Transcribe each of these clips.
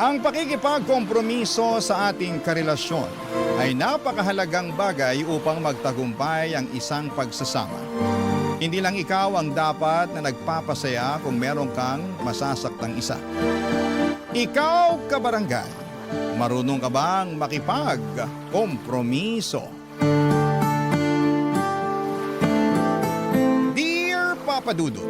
Ang pakikipagkompromiso sa ating karelasyon ay napakahalagang bagay upang magtagumpay ang isang pagsasama. Hindi lang ikaw ang dapat na nagpapasaya kung meron kang masasaktang isa. Ikaw, kabarangay, marunong ka bang makipagkompromiso? Dear Papa Dudut,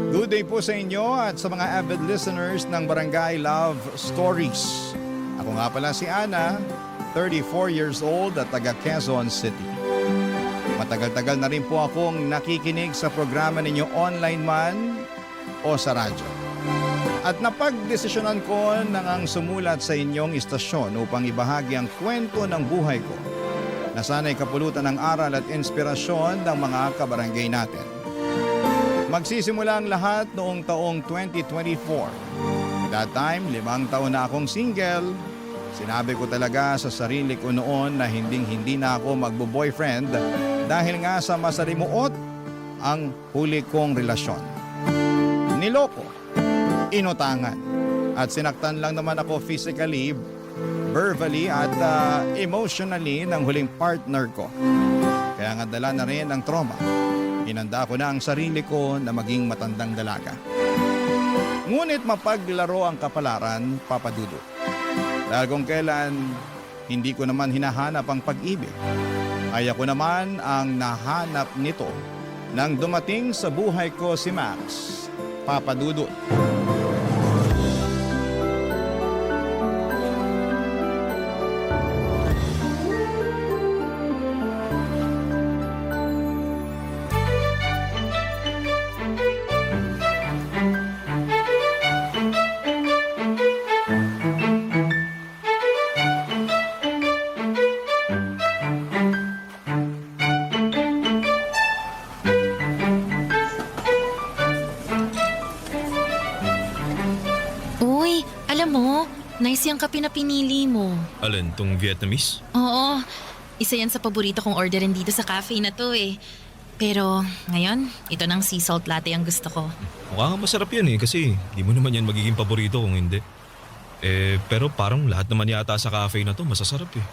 good day po sa inyo at sa mga avid listeners ng Barangay Love Stories. Ako nga pala si Ana, 34 years old at taga Quezon City. Matagal-tagal na rin po akong nakikinig sa programa ninyo online man o sa radyo. At napagdesisyonan ko na ngang sumulat sa inyong istasyon upang ibahagi ang kwento ng buhay ko na sana'y kapulutan ng aral at inspirasyon ng mga kabarangay natin. Magsisimula ang lahat noong taong 2024. That time, 5 taon na akong single. Sinabi ko talaga sa sarili ko noon na hinding-hindi na ako magbo-boyfriend dahil nga sa masalimuot ang huli kong relasyon. Niloko, inutangan, at sinaktan lang naman ako physically, verbally at emotionally ng huling partner ko. Kaya nga dala na rin ang trauma. Hinanda ko na ang sarili ko na maging matandang dalaga. Ngunit mapaglaro ang kapalaran, Papa Dudut. Dahil kung kailan hindi ko naman hinahanap ang pag-ibig, ay ako naman ang nahanap nito nang dumating sa buhay ko si Max, Papa Dudut. Uy, alam mo, nice yung kape na pinili mo. Alin, tong Vietnamese? Oo, isa yan sa paborito kong orderin dito sa cafe na to eh. Pero ngayon, ito ng sea salt latte ang gusto ko. Mukha nga masarap yan kasi di mo naman yan magiging paborito kung hindi. Pero parang lahat naman yata sa cafe na to masasarap eh.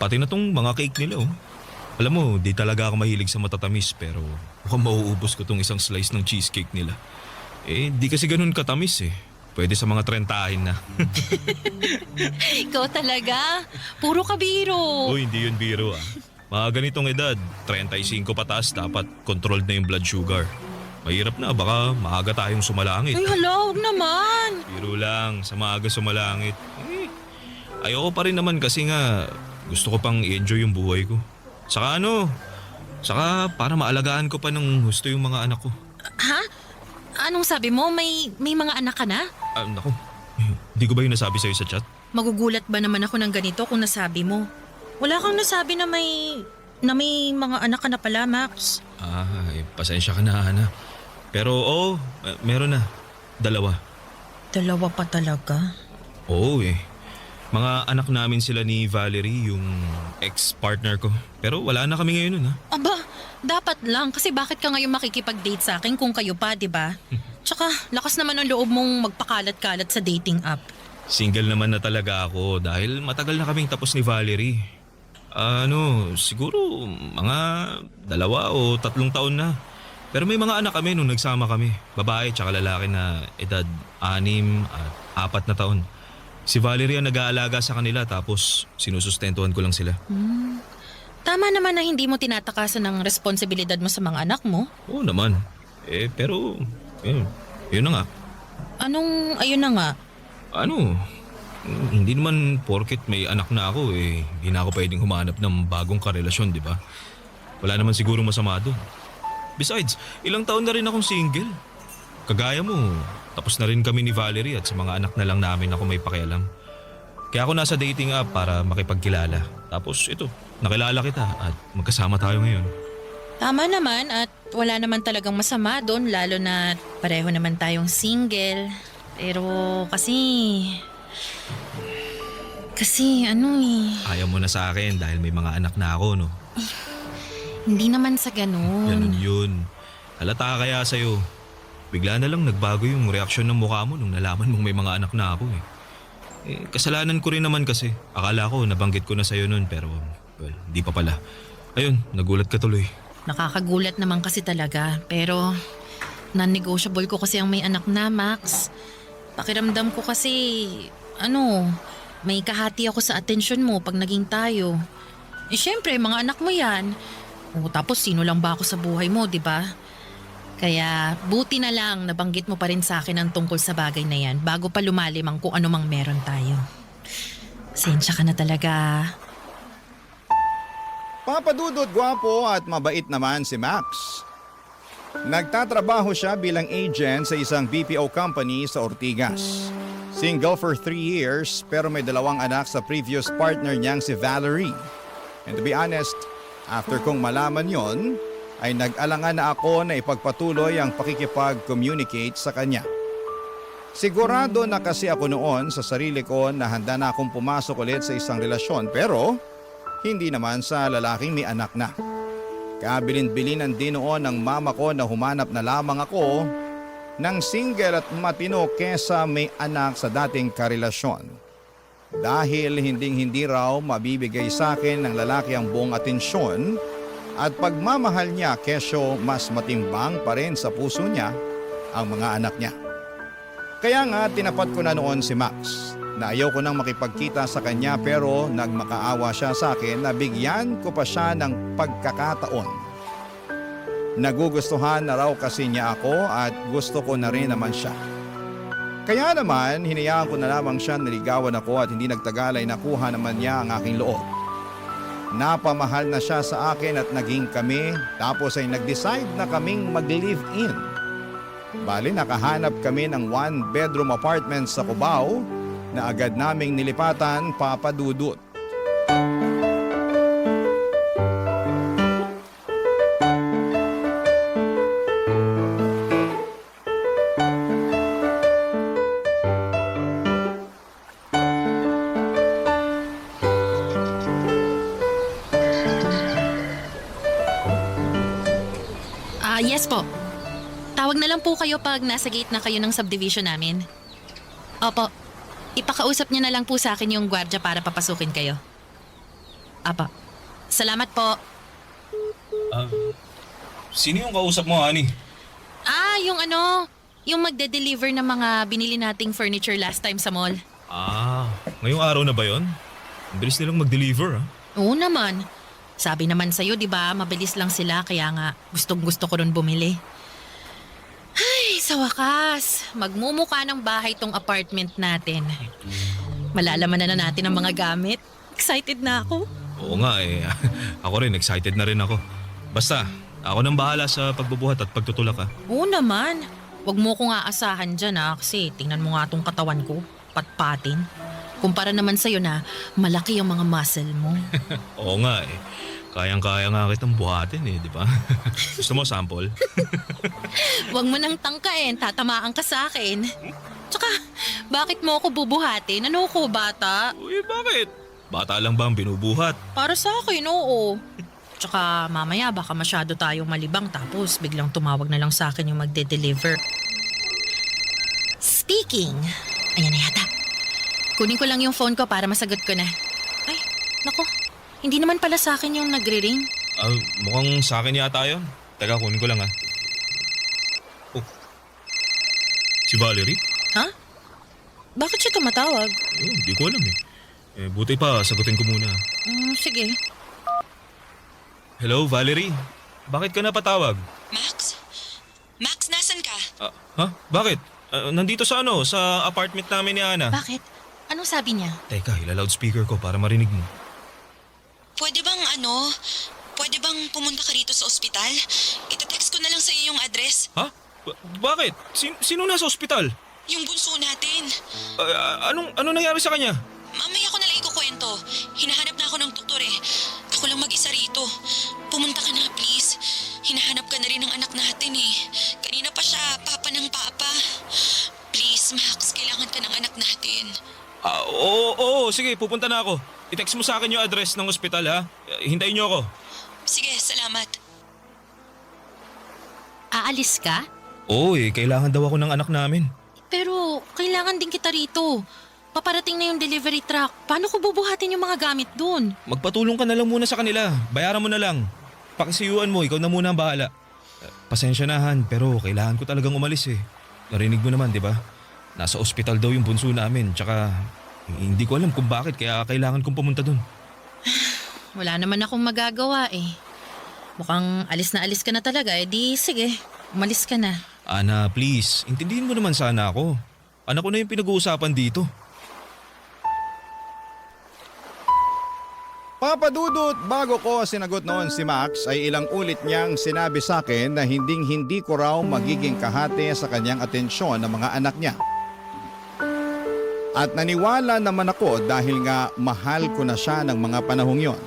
Pati na tong mga cake nila oh. Alam mo, di talaga ako mahilig sa matatamis pero mukhang mauubos ko tong isang slice ng cheesecake nila. Di kasi ganun katamis eh. Pwede sa mga 30 na. Ikaw talaga, puro kabiro. Uy, hindi yun biro ah. Mga ganitong edad, 35 pataas dapat controlled na yung blood sugar. Mahirap na, baka maaga tayong sumalangit. Ay hala, huwag naman. Biro lang, sa maaga sumalangit. Ayoko pa rin naman kasi nga gusto ko pang i-enjoy yung buhay ko. Saka para maalagaan ko pa ng husto yung mga anak ko. Ha? Anong sabi mo? May mga anak ka na? Naku, di ko ba yung nasabi sa'yo sa chat? Magugulat ba naman ako ng ganito kung nasabi mo? Wala kang nasabi na may mga anak ka na pala, Max. Pasensya ka na, Ana. Pero meron na. 2. 2 pa talaga? Oo Mga anak namin sila ni Valerie, yung ex-partner ko. Pero wala na kami ngayon ha. Aba, dapat lang kasi bakit ka ngayon makikipag-date sa akin kung kayo pa, di ba? Tsaka lakas naman ang loob mong magpakalat-kalat sa dating app. Single naman na talaga ako dahil matagal na kaming tapos ni Valerie. Siguro mga 2 o 3 taon na. Pero may mga anak kami nung nagsama kami. Babae tsaka lalaki na edad 6 at 4 na taon. Si Valerie ang nag-aalaga sa kanila tapos sinusustentuhan ko lang sila. Tama naman na hindi mo tinatakasan ng responsibilidad mo sa mga anak mo. Oo naman. Pero yun na nga. Anong ayun na nga? Hindi naman porket may anak na ako hindi na ako pwedeng humanap ng bagong karelasyon, di ba? Wala naman siguro masama doon. Besides, ilang taon na rin akong single. Kagaya mo, tapos na rin kami ni Valerie at sa mga anak na lang namin ako may pakialam. Kaya ako nasa dating app para makipagkilala. Tapos ito, nakilala kita at magkasama tayo ngayon. Tama naman at wala naman talagang masama doon lalo na pareho naman tayong single. Pero kasi Ayaw mo na sa akin dahil may mga anak na ako, no? Hindi naman sa ganun. Ganun yun. Halata kaya sa'yo. Bigla na lang nagbago yung reaksyon ng mukha mo nung nalaman mong may mga anak na ako Kasalanan ko rin naman kasi. Akala ko nabanggit ko na sa'yo nun pero well, di pa pala. Ayun, nagulat ka tuloy. Nakakagulat naman kasi talaga. Pero non-negotiable ko kasi ang may anak na, Max. Pakiramdam ko kasi, may kahati ako sa atensyon mo pag naging tayo. Syempre, mga anak mo yan. Tapos sino lang ba ako sa buhay mo, di ba? Kaya buti na lang nabanggit mo pa rin sa akin ang tungkol sa bagay na yan bago pa lumalim ang kung ano mang meron tayo. Pasensya ka na talaga. Papadudot, gwapo at mabait naman si Max. Nagtatrabaho siya bilang agent sa isang BPO company sa Ortigas. Single for 3 years pero may 2 anak sa previous partner niyang si Valerie. And to be honest, after kong malaman yon, ay nag-alangan na ako na ipagpatuloy ang pakikipag-communicate sa kanya. Sigurado na kasi ako noon sa sarili ko na handa na akong pumasok ulit sa isang relasyon pero hindi naman sa lalaking may anak na. Kabilin-bilinan din noon ng mama ko na humanap na lamang ako ng single at matino kesa may anak sa dating karelasyon. Dahil hindi raw mabibigay sa akin ng lalaki ang buong atensyon at pagmamahal niya kesyo mas matimbang pa rin sa puso niya ang mga anak niya. Kaya nga tinapat ko na noon si Max na ayaw ko nang makipagkita sa kanya pero nagmakaawa siya sa akin na bigyan ko pa siya ng pagkakataon. Nagugustuhan na raw kasi niya ako at gusto ko na rin naman siya. Kaya naman hinayaan ko na lamang siya naligawan ako at hindi nagtagal ay nakuha naman niya ang aking loob. Napamahal na siya sa akin at naging kami tapos ay nag-decide na kaming mag-live-in. Bali nakahanap kami ng 1-bedroom apartment sa Cubao na agad naming nilipatan, papadudot. Yes po. Tawag na lang po kayo pag nasa gate na kayo ng subdivision namin. Opo. Ipakausap niyo na lang po sa akin yung gwardiya para papasukin kayo. Apa. Salamat po. Sino yung kausap mo, Ani? Yung magde-deliver ng mga binili nating furniture last time sa mall. Ngayong araw na ba yon? Ang bilis nilang mag-deliver, ha? Oo naman. Sabi naman sa'yo, di ba, mabilis lang sila kaya nga gustong-gusto ko rin bumili. Ay, sa wakas, magmumukha ng bahay tong apartment natin. Malalaman na natin ang mga gamit. Excited na ako. Oo nga eh. Ako rin, excited na rin ako. Basta, ako nang bahala sa pagbubuhat at pagtutulak, ha? Oo naman. Huwag mo ko nga asahan dyan, kasi tingnan mo nga tong katawan ko. Patpatin. Kumpara naman sa'yo na malaki ang mga muscle mo. Oo nga eh. Kayang-kaya nga kitang buhatin eh, di ba? Gusto mo sample? Huwag mo nang tangkain, tatamaan ka sa akin. Tsaka, bakit mo ako bubuhatin? Ano ko, bata? Uy, bakit? Bata lang ba ang binubuhat? Para sa akin, oo. Tsaka mamaya baka masyado tayong malibang tapos biglang tumawag na lang sa akin yung magde-deliver. Speaking, ayan na yata. Kunin ko lang yung phone ko para masagot ko na. Ay, nako. Hindi naman pala sa akin yung nagre-ring. Mukhang sa akin yata yun. Teka, kunin ko lang, ha. Oh. Si Valerie? Ha? Bakit siya tumatawag? Hindi ko alam eh. Buti pa, sagutin ko muna. Sige. Hello, Valerie? Bakit ka napatawag? Max? Max, nasan ka? Bakit? Nandito sa sa apartment namin ni Ana. Bakit? Anong sabi niya? Teka, ila-loudspeaker ko para marinig mo. Pwede bang pumunta ka rito sa ospital? Ita-text ko na lang sa iyo yung address. Ha? Bakit? Sino nasa ospital? Yung bunso natin. Anong nangyari sa kanya? Mamaya ko na lang ikukwento. Hinahanap na ako ng doktor eh. Ako lang mag-isa rito. Pumunta ka na, please. Hinahanap ka na rin ng anak natin eh. Kanina pa siya, papa ng papa. Please, Max, kailangan ka ng anak natin. Oo, sige, pupunta na ako. I-text mo sa akin yung address ng ospital, ha? Hintayin niyo ako. Sige, salamat. Aalis ka? Oo kailangan daw ako ng anak namin. Pero kailangan din kita rito. paparating na yung delivery truck. Paano ko bubuhatin yung mga gamit dun? Magpatulong ka na lang muna sa kanila. Bayaran mo na lang. Pakisiyuan mo, ikaw na muna ang bahala. Pasensya na Han, pero kailangan ko talagang umalis eh. Narinig mo naman, di ba? Nasa ospital daw yung bunso namin, tsaka hindi ko alam kung bakit kaya kailangan kong pumunta dun. Wala naman akong magagawa eh. Mukhang alis ka na talaga, eh di sige, umalis ka na. Ana, please, intindihin mo naman sana ako. Anak ko na yung pinag-uusapan dito. Papa Dudut, bago ko sinagot noon si Max ay ilang ulit niyang sinabi sa akin na hindi ko raw magiging kahate sa kanyang atensyon ng mga anak niya. At naniwala naman ako dahil nga mahal ko na siya ng mga panahong yon.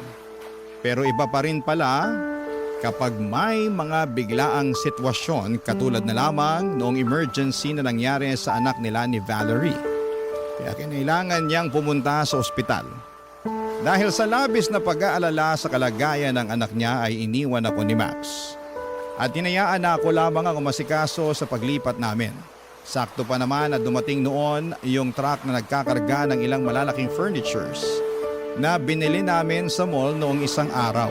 Pero iba pa rin pala kapag may mga biglaang sitwasyon katulad na lamang noong emergency na nangyari sa anak nila ni Valerie. Kaya kinailangan niyang pumunta sa ospital. Dahil sa labis na pag-aalala sa kalagayan ng anak niya ay iniwan ako ni Max. At hinayaan na ako lamang ang umasikaso sa paglipat namin. Sakto pa naman na dumating noon yung truck na nagkakarga ng ilang malalaking furnitures na binili namin sa mall noong isang araw.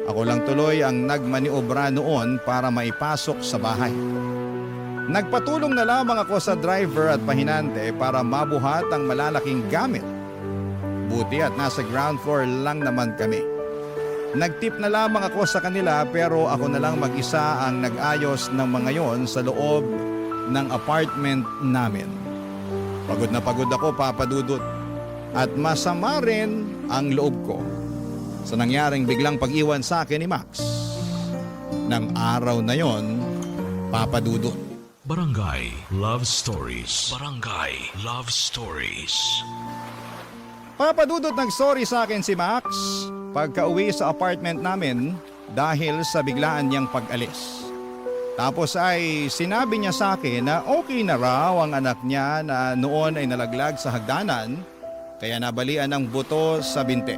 Ako lang tuloy ang nagmaniobra noon para maipasok sa bahay. Nagpatulong na lamang ako sa driver at pahinante para mabuhat ang malalaking gamit. Buti at nasa ground floor lang naman kami. Nagtip na lamang ako sa kanila pero ako na lang mag-isa ang nag-ayos ng mga yon sa loob ng apartment namin. Pagod na pagod ako, Papa Dudut. At masama rin ang loob ko sa nangyaring biglang pag-iwan sa akin ni Max. Nang araw na yon, Papa Dudut. Barangay Love Stories. Barangay Love Stories. Papa Dudut, nag-sorry sa akin si Max pagka-uwi sa apartment namin dahil sa biglaan niyang pag-alis. Tapos ay sinabi niya sa akin na okay na raw ang anak niya na noon ay nalaglag sa hagdanan kaya nabalian ng buto sa binti.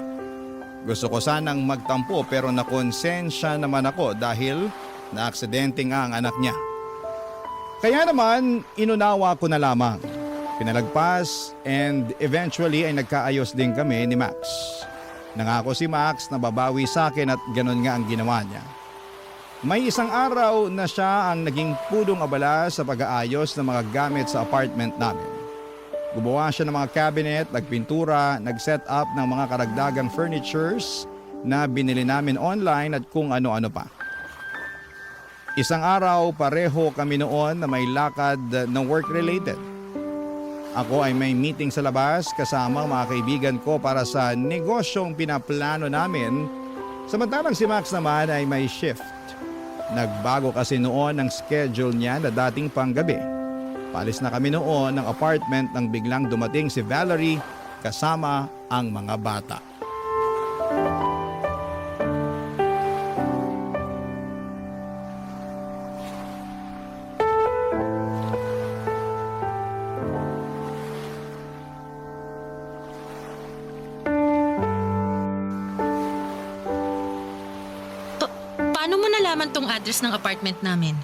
Gusto ko sanang magtampo pero nakonsensya naman ako dahil naaksidente nga ang anak niya. Kaya naman inunawa ko na lamang. Pinalagpas and eventually ay nagkaayos din kami ni Max. Nangako si Max na babawi sa akin at ganun nga ang ginawa niya. May isang araw na siya ang naging pudong abala sa pag-aayos ng mga gamit sa apartment namin. Gumawa siya ng mga cabinet, nagpintura, nag-set up ng mga karagdagang furnitures na binili namin online at kung ano-ano pa. Isang araw pareho kami noon na may lakad na work-related. Ako ay may meeting sa labas kasama ang mga kaibigan ko para sa negosyong pinaplano namin. Samantalang si Max naman ay may shift. Nagbago kasi noon ang schedule niya na dating panggabi. Palis na kami noon ng apartment nang biglang dumating si Valerie kasama ang mga bata. Paano mo nalaman tong address ng apartment namin?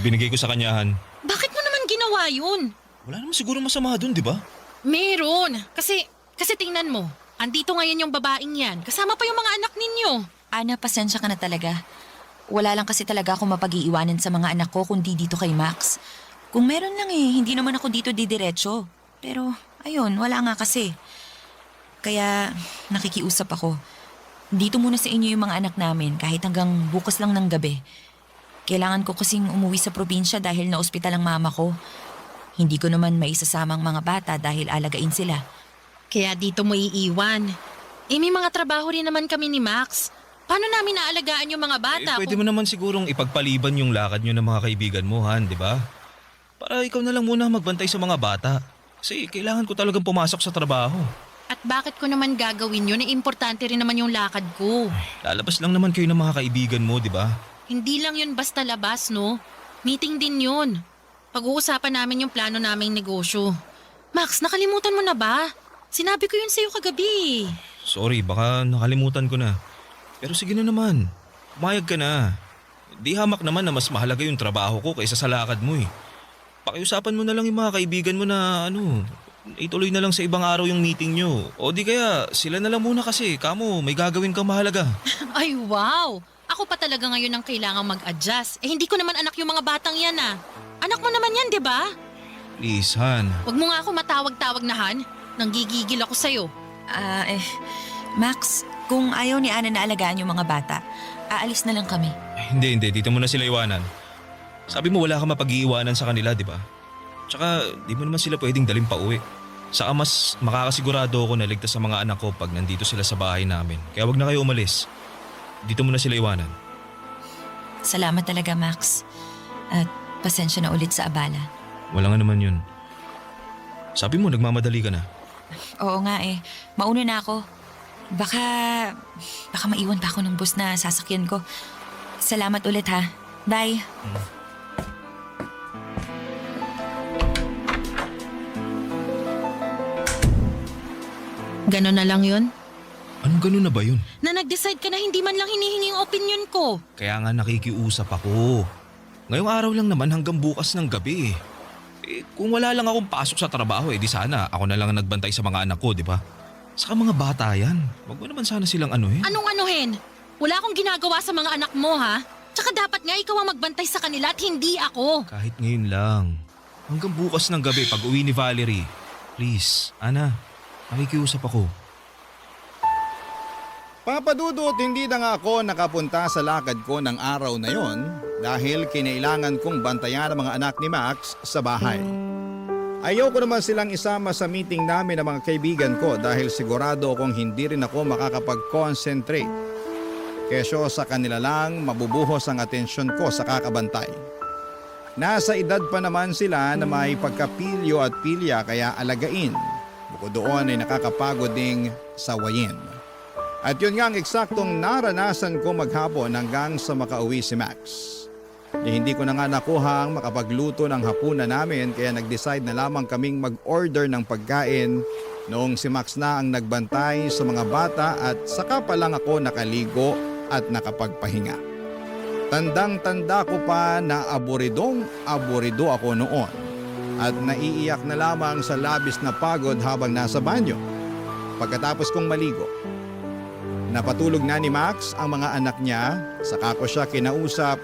Binigay ko sa kanyahan. Bakit mo naman ginawa yun? Wala naman siguro masama dun, di ba? Meron. Kasi tingnan mo. Andito ngayon yung babaeng yan. Kasama pa yung mga anak ninyo. Ana, pasensya ka na talaga. Wala lang kasi talaga ako mapag-iiwanan sa mga anak ko kundi dito kay Max. Kung meron lang hindi naman ako dito didiretso. Pero ayun, wala nga kasi. Kaya nakikiusap ako. Dito muna sa inyo yung mga anak namin kahit hanggang bukas lang ng gabi. Kailangan ko kasing umuwi sa probinsya dahil na-ospital ang mama ko. Hindi ko naman maisasama ang mga bata dahil alagain sila. Kaya dito mo iiwan. May mga trabaho rin naman kami ni Max. Paano namin naalagaan yung mga bata? Pwede mo naman sigurong ipagpaliban yung lakad nyo ng mga kaibigan mo, Han, di ba? Para ikaw na lang muna magbantay sa mga bata. Kasi kailangan ko talagang pumasok sa trabaho. At bakit ko naman gagawin yun? Importante rin naman yung lakad ko. Lalabas lang naman kayo ng mga kaibigan mo, di ba? Hindi lang yun basta labas, no? Meeting din yun. Pag-uusapan namin yung plano naming negosyo. Max, nakalimutan mo na ba? Sinabi ko yun sa'yo kagabi. Sorry, baka nakalimutan ko na. Pero sige na naman. Pumayag ka na. Di hamak naman na mas mahalaga yung trabaho ko kaysa sa lakad mo eh. pakiusapan mo na lang yung mga kaibigan mo na ituloy na lang sa ibang araw yung meeting nyo. O di kaya sila na lang muna kasi, kamo may gagawin kang mahalaga. Ay, wow! Ako pa talaga ngayon ang kailangang mag-adjust. Hindi ko naman anak yung mga batang yan ah. Anak mo naman yan, di ba? Please, Han. Huwag mo nga ako matawag-tawag na Han. Nanggigigil ako sa'yo. Max, kung ayaw ni Ana na alagaan yung mga bata, aalis na lang kami. Hindi. Dito mo na sila iwanan. Sabi mo wala ka mapag-iiwanan sa kanila, di ba? Tsaka di mo naman sila pwedeng daling pauwi. Saka mas makakasigurado ako na ligtas sa mga anak ko pag nandito sila sa bahay namin. Kaya wag na kayo umalis. Dito mo na sila iwanan. Salamat talaga, Max. At pasensya na ulit sa abala. Wala nga naman yun. Sabi mo nagmamadali ka na. Oo nga eh. Mauna na ako. Baka maiwan pa ako ng bus na sasakyan ko. Salamat ulit ha. Bye. Ganon na lang yun? Anong ganun na ba yun? Na nag-decide ka na hindi man lang hinihingi yung opinion ko. Kaya nga nakikiusap ako. Ngayong araw lang naman hanggang bukas ng gabi. Kung wala lang akong pasok sa trabaho di sana ako na lang ang nagbantay sa mga anak ko, di ba? Saka mga bata yan. Wag mo naman sana silang anuhin. Anong anuhin? Wala akong ginagawa sa mga anak mo ha? Tsaka dapat nga ikaw ang magbantay sa kanila at hindi ako. Kahit ngayon lang. Hanggang bukas ng gabi pag uwi ni Valerie. Please, Ana, nakikiusap ako. Papadudot, hindi na nga ako nakapunta sa lakad ko ng araw na yon dahil kinailangan kong bantayan ang mga anak ni Max sa bahay. Ayoko naman silang isama sa meeting namin ng mga kaibigan ko dahil sigurado akong hindi rin ako makakapag-concentrate. Kesyo sa kanila lang mabubuhos ang atensyon ko sa kakabantay. Nasa edad pa naman sila na may pagkapilyo at pilya kaya alagain. Bukod doon ay nakakapagod ding sawayin. At yun nga ang eksaktong naranasan ko maghapon hanggang sa makauwi si Max. Hindi ko na nga nakuha ang makapagluto ng hapunan namin kaya nag-decide na lamang kaming mag-order ng pagkain noong si Max na ang nagbantay sa mga bata at saka pa lang ako nakaligo at nakapagpahinga. Tandang-tanda ko pa na aburido ako noon at naiiyak na lamang sa labis na pagod habang nasa banyo. Pagkatapos kong maligo, napatulog na ni Max ang mga anak niya, saka ko siya kinausap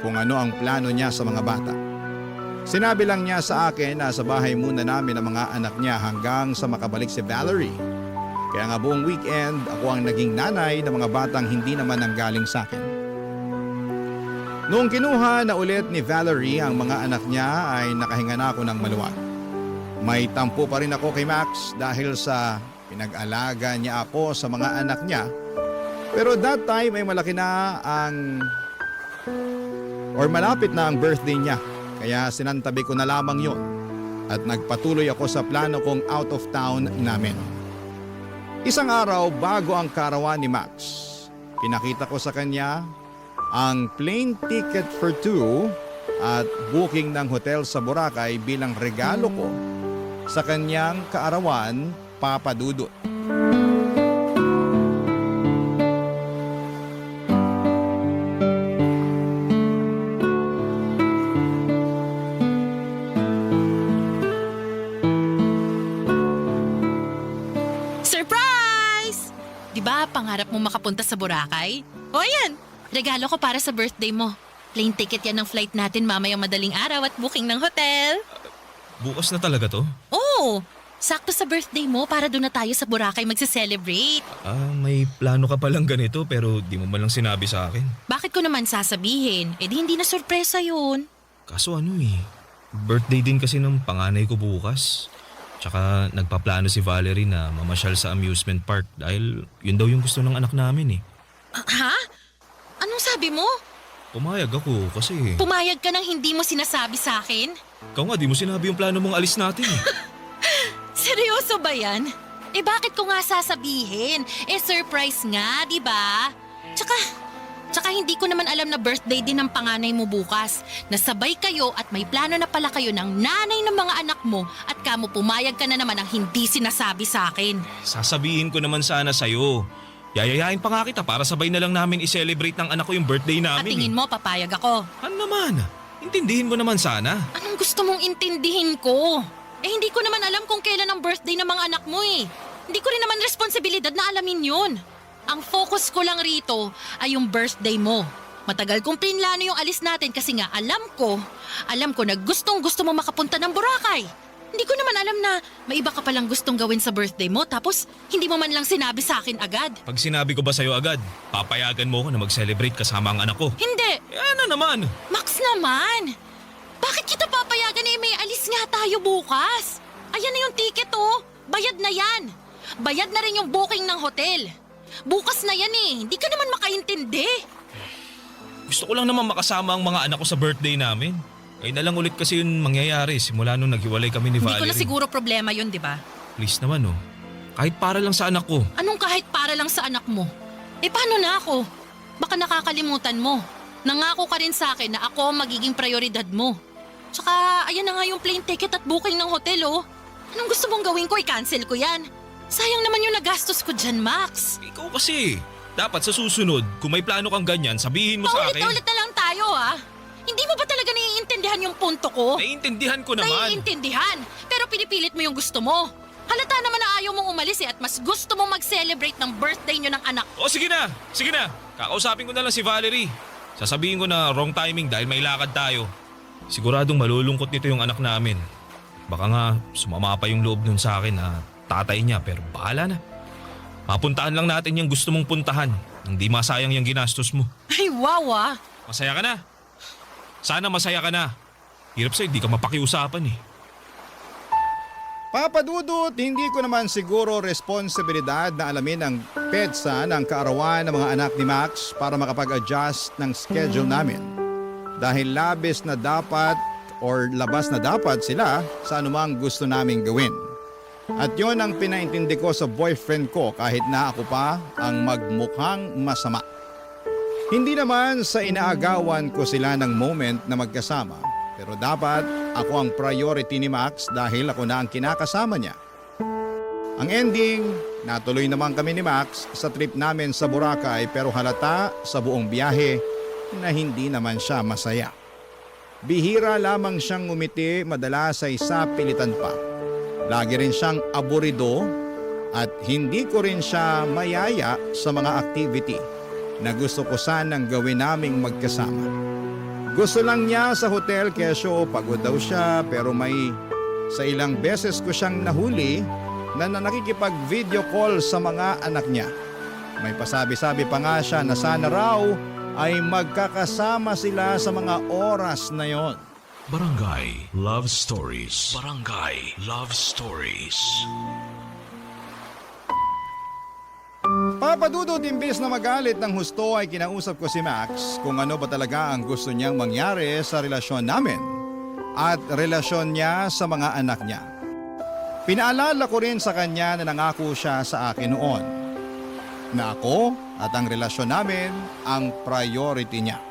kung ano ang plano niya sa mga bata. Sinabi lang niya sa akin na sa bahay muna namin ang mga anak niya hanggang sa makabalik si Valerie. Kaya nga buong weekend ako ang naging nanay ng mga batang hindi naman nanggaling sa akin. Noong kinuha na ulit ni Valerie ang mga anak niya ay nakahinga na ako ng maluwag. May tampo pa rin ako kay Max dahil sa pinag-alaga niya ako sa mga anak niya. Pero that time ay malapit na ang birthday niya. Kaya sinantabi ko na lamang yon at nagpatuloy ako sa plano kong out of town namin. Isang araw bago ang karawan ni Max, pinakita ko sa kanya ang plane ticket for two at booking ng hotel sa Boracay bilang regalo ko sa kanyang kaarawan, Papa Dudut. Surprise! Di ba pangarap mo makapunta sa Boracay? O yan, regalo ko para sa birthday mo. Plane ticket yan ng flight natin mamayang madaling araw at booking ng hotel. Bukas na talaga to? Oo, sakto sa birthday mo para doon na tayo sa Boracay magse-celebrate. May plano ka palang ganito pero di mo man lang sinabi sa akin. Bakit ko naman sasabihin? Di hindi na sorpresa yun. Kaso birthday din kasi ng panganay ko bukas. Tsaka nagpaplano si Valerie na mamasyal sa amusement park dahil yun daw yung gusto ng anak namin Ha? Anong sabi mo? Pumayag ako kasi... Pumayag ka nang hindi mo sinasabi sa akin? Ikaw nga di mo sinabi yung plano mong alis natin Seryoso ba yan? Bakit ko nga sasabihin? Surprise nga, di ba? Tsaka hindi ko naman alam na birthday din ng panganay mo bukas. Nasabay kayo at may plano na pala kayo ng nanay ng mga anak mo at kamo pumayag ka na naman ang hindi sinasabi sa akin. Sasabihin ko naman sana sa'yo. Yayayain pa nga kita para sabay na lang namin i-celebrate ng anak ko yung birthday At namin tingin mo, papayag ako. Ano naman? Intindihin mo naman sana. Anong gusto mong intindihin ko? Hindi ko naman alam kung kailan ang birthday ng mga anak mo eh. Hindi ko rin naman responsibilidad na alamin yun. Ang focus ko lang rito ay yung birthday mo. Matagal kong pinlano yung alis natin kasi nga alam ko na gustong gusto mo makapunta ng Boracay. Hindi ko naman alam na may iba ka palang gustong gawin sa birthday mo tapos hindi mo man lang sinabi sa akin agad. Pag sinabi ko ba sa'yo agad, papayagan mo ko na mag-celebrate kasama ang anak ko. Hindi! Ano naman? Max naman! Bakit kita papayagan may alis nga tayo bukas? Ayan na yung ticket oh! Bayad na yan! Bayad na rin yung booking ng hotel. Bukas na yan eh, hindi ka naman makaintindi. Gusto ko lang naman makasama ang mga anak ko sa birthday namin. Ay na lang ulit kasi yun mangyayari simula nung naghiwalay kami ni Hindi Valerie. ko na siguro problema yun, di ba? Please naman oh. Kahit para lang sa anak ko. Anong kahit para lang sa anak mo? Paano na ako? Baka nakakalimutan mo. Nangako ka rin sa akin na ako ang magiging prioridad mo. Tsaka ayan na nga yung plane ticket at booking ng hotel oh. Anong gusto mong gawin ko? I-cancel ko yan. Sayang naman yung nagastos ko dyan, Max. Ikaw kasi. Dapat sa susunod, kung may plano kang ganyan, sabihin mo sa akin. Paulit-ulit na lang tayo ah. Hindi mo ba talaga naiintindihan yung punto ko? Naiintindihan ko naman. Naiintindihan, pero pinipilit mo yung gusto mo. Halata naman na ayaw mong umalis at mas gusto mong mag-celebrate ng birthday nyo ng anak. O sige na. Kakausapin ko na lang si Valerie. Sasabihin ko na wrong timing dahil may lakad tayo. Siguradong malulungkot nito yung anak namin. Baka nga sumama pa yung loob nun sa akin na tatay niya pero bahala na. Papuntahan lang natin yung gusto mong puntahan. Hindi masayang yung ginastos mo. Ay wow ah. Masaya ka na. Sana masaya ka na. Hirap sa'yo, di ka mapakiusapan eh. Papa Dudut, hindi ko naman siguro responsibilidad na alamin ang PEDSA ng kaarawan ng mga anak ni Max para makapag-adjust ng schedule namin. Dahil labas na dapat sila sa anumang gusto naming gawin. At yon ang pinaintindi ko sa boyfriend ko kahit na ako pa ang magmukhang masama. Hindi naman sa inaagawan ko sila ng moment na magkasama, pero dapat ako ang priority ni Max dahil ako na ang kinakasama niya. Ang ending, natuloy naman kami ni Max sa trip namin sa Boracay pero halata sa buong biyahe na hindi naman siya masaya. Bihira lamang siyang ngumiti, madalas ay sa pilitan pa. Lagi rin siyang aburido at hindi ko rin siya mayaya sa mga activity na gusto ko sanang gawin naming magkasama. Gusto lang niya sa hotel kesyo pagod daw siya pero may sa ilang beses ko siyang nahuli na nakikipag-video call sa mga anak niya. May pasabi-sabi pa nga siya na sana raw ay magkakasama sila sa mga oras na yon. Barangay Love Stories. Barangay Love Stories. Papa Dudut, imbes na magalit ng husto ay kinausap ko si Max kung ano ba talaga ang gusto niyang mangyari sa relasyon namin at relasyon niya sa mga anak niya. Pinaalala ko rin sa kanya na nangako siya sa akin noon na ako at ang relasyon namin ang priority niya.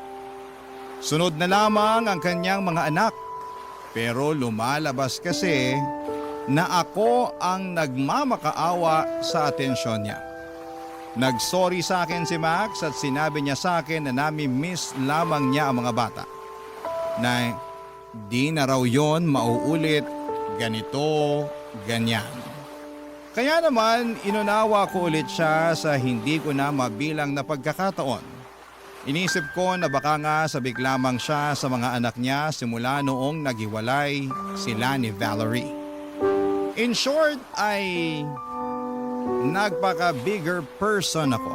Sunod na lamang ang kanyang mga anak pero lumalabas kasi na ako ang nagmamakaawa sa atensyon niya. Nagsorry sa akin si Max at sinabi niya sa akin na nami-miss lamang niya ang mga bata. Na di na raw yon mauulit, ganito, ganyan. Kaya naman inunawa ko ulit siya sa hindi ko na mabilang na pagkakataon. Inisip ko na baka nga sabik lamang siya sa mga anak niya simula noong naghiwalay sila ni Valerie. In short ay nagpaka-bigger person ako.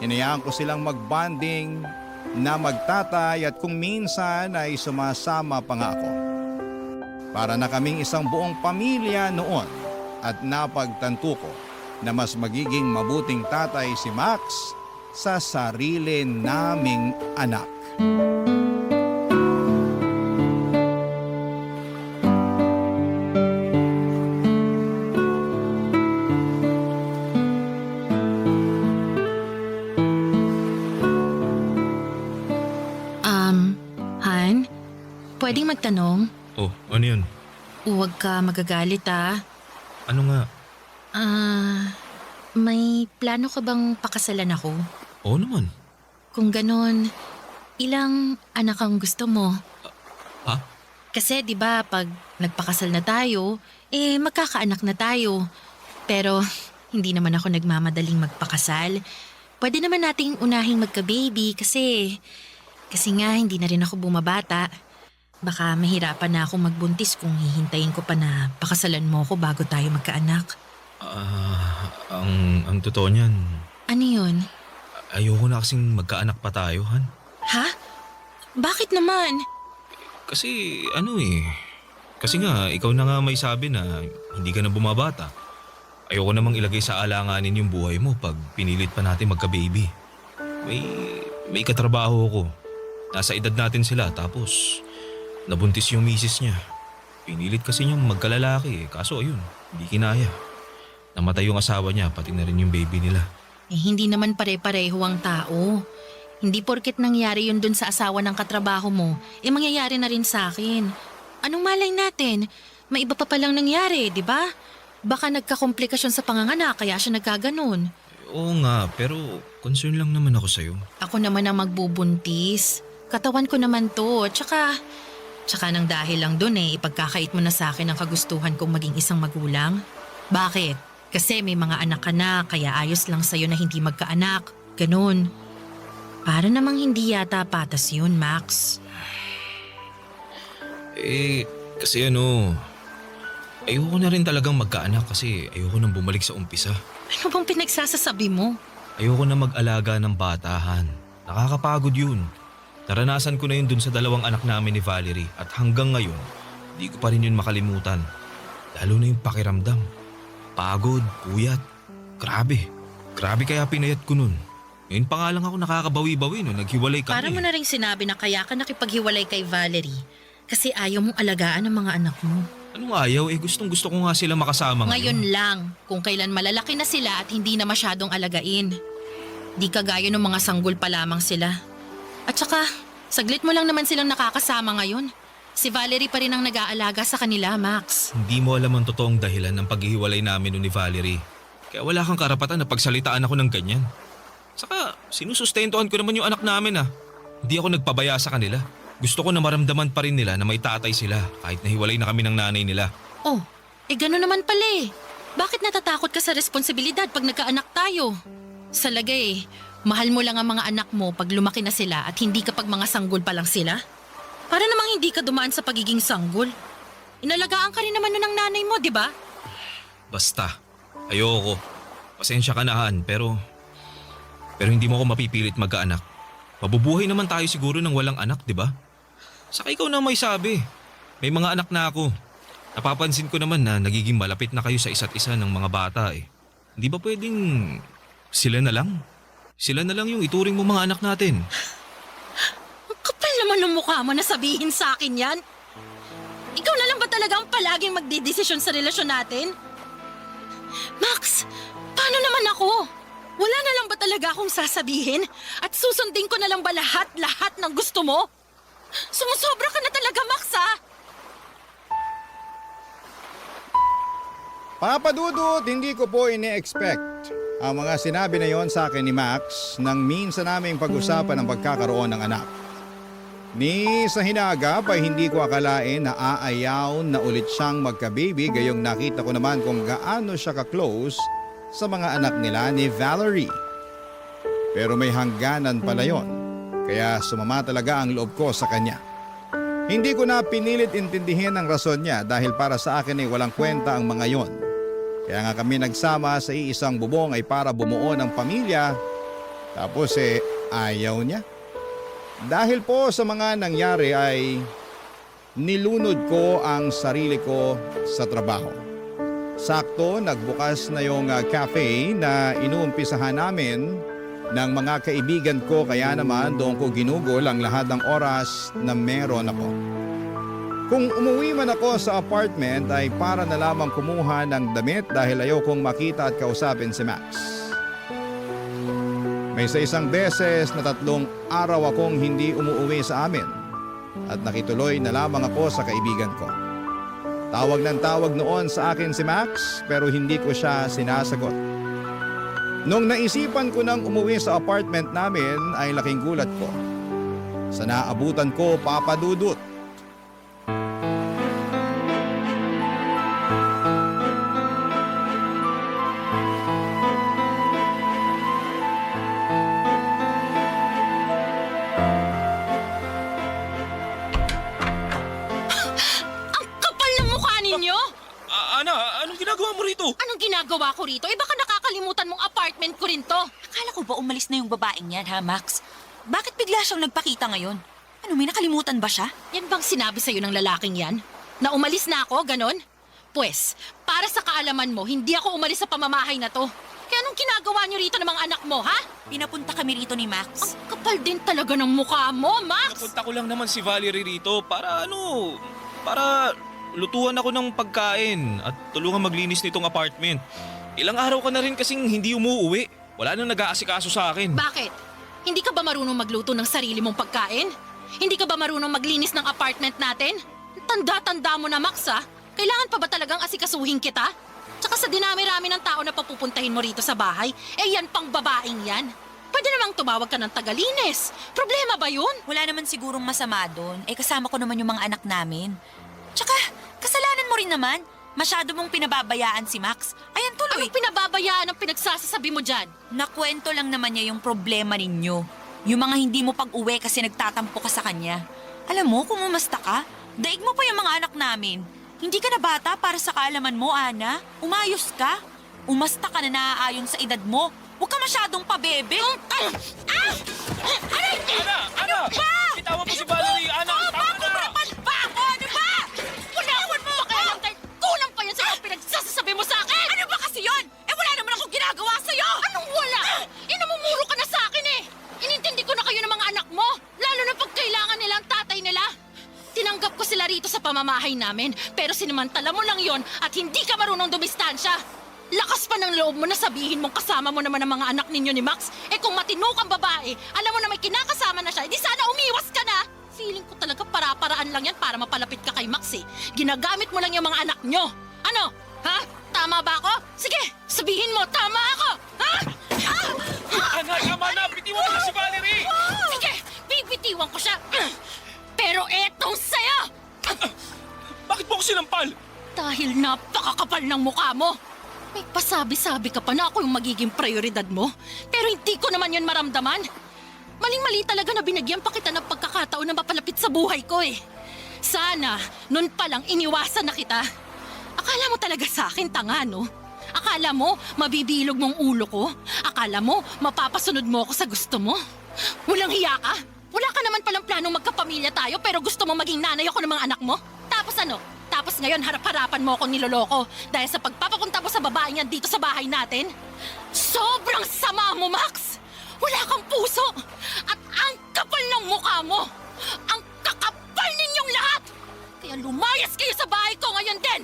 Hinayaan ko silang mag-bonding na magtatay at kung minsan ay sumasama pa nga ako. Para na kaming isang buong pamilya noon at napagtanto ko na mas magiging mabuting tatay si Max sa sarili naming anak. Han, pwedeng magtanong? Oh, ano yun? Huwag ka magagalit ah. Ano nga? May plano ka bang pakasalan ako? Oo naman. Kung ganon, ilang anak ang gusto mo? Ha? Kasi 'di ba pag nagpakasal na tayo, magkakaanak na tayo. Pero hindi naman ako nagmamadaling magpakasal. Pwede naman nating unahing magka-baby kasi nga hindi na rin ako bumabata. Baka mahirapan na akong magbuntis kung hihintayin ko pa na pakasalan mo ako bago tayo magkaanak. Ang totoo niyan, Ano yun? ayoko na kasing magkaanak pa tayo, Han. Ha? Bakit naman? Kasi kasi nga ikaw na nga may sabi na hindi ka na bumabata. Ayoko namang ilagay sa alanganin yung buhay mo pag pinilit pa natin magka-baby. May katrabaho ko. Nasa edad natin sila tapos nabuntis yung misis niya. Pinilit kasi niyang magkalalaki kaso ayun, hindi kinaya. Namatay yung asawa niya pati na rin yung baby nila. Hindi naman pare-pareho ang tao. Hindi porket nangyari yun dun sa asawa ng katrabaho mo, mangyayari na rin sa akin. Anong malay natin? May iba pa palang nangyari, di ba? Baka nagkakomplikasyon sa panganganak kaya siya nagkaganon. Oo nga, pero concern lang naman ako sa'yo. Ako naman ang magbubuntis. Katawan ko naman to. Tsaka nang dahil lang dun ipagkakait mo na sa akin ang kagustuhan kong maging isang magulang. Bakit? Kasi may mga anak ka na kaya ayos lang sa'yo na hindi magkaanak. Ganon. Para namang hindi yata patas yun, Max. Kasi ayoko na rin talagang magkaanak kasi ayoko nang bumalik sa umpisa. Ano bang pinagsasasabi mo? Ayoko na mag-alaga ng batahan. Nakakapagod yun. Naranasan ko na yun dun sa 2 anak namin ni Valerie at hanggang ngayon, di ko pa rin yun makalimutan. Lalo na yung pakiramdam. Pagod, puyat. Grabe kaya pinayat ko nun. Ngayon pa nga lang ako nakakabawi-bawi no, naghiwalay kami. Para mo na rin sinabi na kaya ka nakipaghiwalay kay Valerie kasi ayaw mong alagaan ang mga anak mo. Anong ayaw? Gustong gusto ko nga sila makasama Ngayon lang, kung kailan malalaki na sila at hindi na masyadong alagain. Di kagaya ng mga sanggol pa lamang sila. At saka, saglit mo lang naman silang nakakasama ngayon. Si Valerie pa rin ang nag-aalaga sa kanila, Max. Hindi mo alam ang totoong dahilan ng paghihiwalay namin ni Valerie. Kaya wala kang karapatan na pagsalitaan ako ng ganyan. Saka, sinusustentuhan ko naman yung anak namin Hindi ako nagpabaya sa kanila. Gusto ko na maramdaman pa rin nila na may tatay sila kahit nahiwalay na kami ng nanay nila. Oh, gano'n naman pala. Bakit natatakot ka sa responsibilidad pag nagkaanak tayo? Sa lagay, mahal mo lang ang mga anak mo pag lumaki na sila at hindi kapag mga sanggol pa lang sila? Para namang hindi ka dumaan sa pagiging sanggol. Inalagaan ka rin naman nun ng nanay mo, di ba? Basta, ayoko. Pasensya ka na Han, pero hindi mo ako mapipilit magkaanak. Mabubuhay naman tayo siguro ng walang anak, di ba? Saka ikaw na may sabi. May mga anak na ako. Napapansin ko naman na nagiging malapit na kayo sa isa't isa ng mga bata Hindi ba pwedeng sila na lang? Sila na lang yung ituring mo mga anak natin. Ang kapal naman ng mukha mo na sabihin sa akin yan. Ikaw na lang ba talaga ang palaging magdidesisyon sa relasyon natin? Max, paano naman ako? Wala na lang ba talaga akong sasabihin? At susundin ko na lang ba lahat ng gusto mo? Sumusobra ka na talaga, Max, Papa Dudut, hindi ko po ini-expect ang mga sinabi na yon sa akin ni Max nang minsan naming pag-usapan ng pagkakaroon ng anak. Ni sa hinagap ay hindi ko akalain na aayaw na ulit siyang magka-baby gayong nakita ko naman kung gaano siya ka-close sa mga anak nila ni Valerie. Pero may hangganan pala yon, kaya sumama talaga ang loob ko sa kanya. Hindi ko na pinilit intindihin ang rason niya dahil para sa akin ay walang kwenta ang mga yon. Kaya nga kami nagsama sa iisang bubong ay para bumuo ng pamilya. Tapos ayaw niya. Dahil po sa mga nangyari ay nilunod ko ang sarili ko sa trabaho. Sakto, nagbukas na yung cafe na inuumpisahan namin ng mga kaibigan ko kaya naman doon ko ginugol ang lahat ng oras na meron ako. Kung umuwi man ako sa apartment ay para na lamang kumuha ng damit dahil ayaw kong makita at kausapin si Max. May sa isang beses na 3 araw akong hindi umuwi sa amin at nakituloy na lamang ako sa kaibigan ko. Tawag ng tawag noon sa akin si Max pero hindi ko siya sinasagot. Nung naisipan ko nang umuwi sa apartment namin ay laking gulat ko. Sa naabutan ko, Papa Dudut, Anong ginagawa mo rito? Anong ginagawa ko rito? Baka nakakalimutan mong apartment ko rin to. Akala ko ba umalis na yung babaeng yan, ha, Max? Bakit bigla siyang nagpakita ngayon? Ano, may nakalimutan ba siya? Yan bang sinabi sa'yo ng lalaking yan? Na umalis na ako, ganon? Pwes, para sa kaalaman mo, hindi ako umalis sa pamamahay na to. Kaya anong ginagawa niyo rito ng mga anak mo, ha? Pinapunta kami rito ni Max. Ang kapal din talaga ng mukha mo, Max! Napunta ko lang naman si Valerie rito para lutuan ako ng pagkain at tulungan maglinis nitong apartment. Ilang araw ka na rin kasing hindi umuuwi. Wala nang nag-aasikaso sa akin. Bakit? Hindi ka ba marunong magluto ng sarili mong pagkain? Hindi ka ba marunong maglinis ng apartment natin? Tanda-tanda mo na, Max, ha? Kailangan pa ba talagang asikasuhin kita? Tsaka sa dinami-rami ng tao na papupuntahin mo rito sa bahay, yan pang babaeng yan. Pwede namang tumawag ka ng tagalinis. Problema ba yun? Wala naman sigurong masama doon. Kasama ko naman yung mga anak namin. Tsaka, kasalanan mo rin naman. Masyado mong pinababayaan si Max. Ayan tuloy. Anong pinababayaan ang pinagsasasabi mo dyan? Nakwento lang naman niya yung problema ninyo. Yung mga hindi mo pag-uwi kasi nagtatampo ka sa kanya. Alam mo, kung umasta ka, daig mo pa yung mga anak namin. Hindi ka na bata para sa kaalaman mo, Ana. Umayos ka. Umasta ka na naaayon sa edad mo. Huwag ka masyadong pabebe. Aray! Ana! Bitawan mo si Valerie! Ana! Tama na! Pa ako! Ano ba? Wala akong pakialam kahit kulang pa yan sa mga pinagsasasabi mo sa akin! Ano ba kasi yun? Wala naman akong ginagawa sa'yo! Anong wala? Namumuro ka na sa akin eh! Inintindi ko na kayo ng mga anak mo, lalo na pag kailangan nila ang tatay nila. Tinanggap ko sila rito sa pamamahay namin, pero sinimantala mo lang yon at hindi ka marunong dumistansya. Lakas pa ng loob mo na sabihin mong kasama mo naman ang mga anak ninyo ni Max. Kung matino kang babae, alam mo na may kinakasama na siya, edi sana umiwas ka na. Feeling ko talaga para-paraan lang yan para mapalapit ka kay Max eh. Ginagamit mo lang yung mga anak nyo. Ano? Ha? Tama ba ako? Sige, sabihin mo, tama ako! Ha? Ana! Tama na! Bitiwan mo na si Valerie! Sige, bibitiwan ko siya. Pero etong sa'yo! Bakit mo ako sinampal? Dahil napakakapal ng mukha mo. May pasabi-sabi ka pa na ako yung magiging prioridad mo. Pero hindi ko naman yan maramdaman. Maling-mali talaga na binigyan pa kita ng pagkakataon na mapalapit sa buhay ko eh. Sana, nun pa lang iniwasan na kita. Akala mo talaga sa akin tanga, no? Akala mo mabibilog mong ulo ko? Akala mo mapapasunod mo ako sa gusto mo? Walang hiya ka? Wala ka naman palang planong magkapamilya tayo pero gusto mo maging nanay ako ng mga anak mo? Tapos ano? Tapos ngayon harap-harapan mo akong niloloko dahil sa pagpapapunta mo sa babaeng yan dito sa bahay natin? Sobrang sama mo, Max! Wala kang puso! At ang kapal ng mukha mo! Ang kakapal ninyong lahat! Kaya lumayas kayo sa bahay ko ngayon din!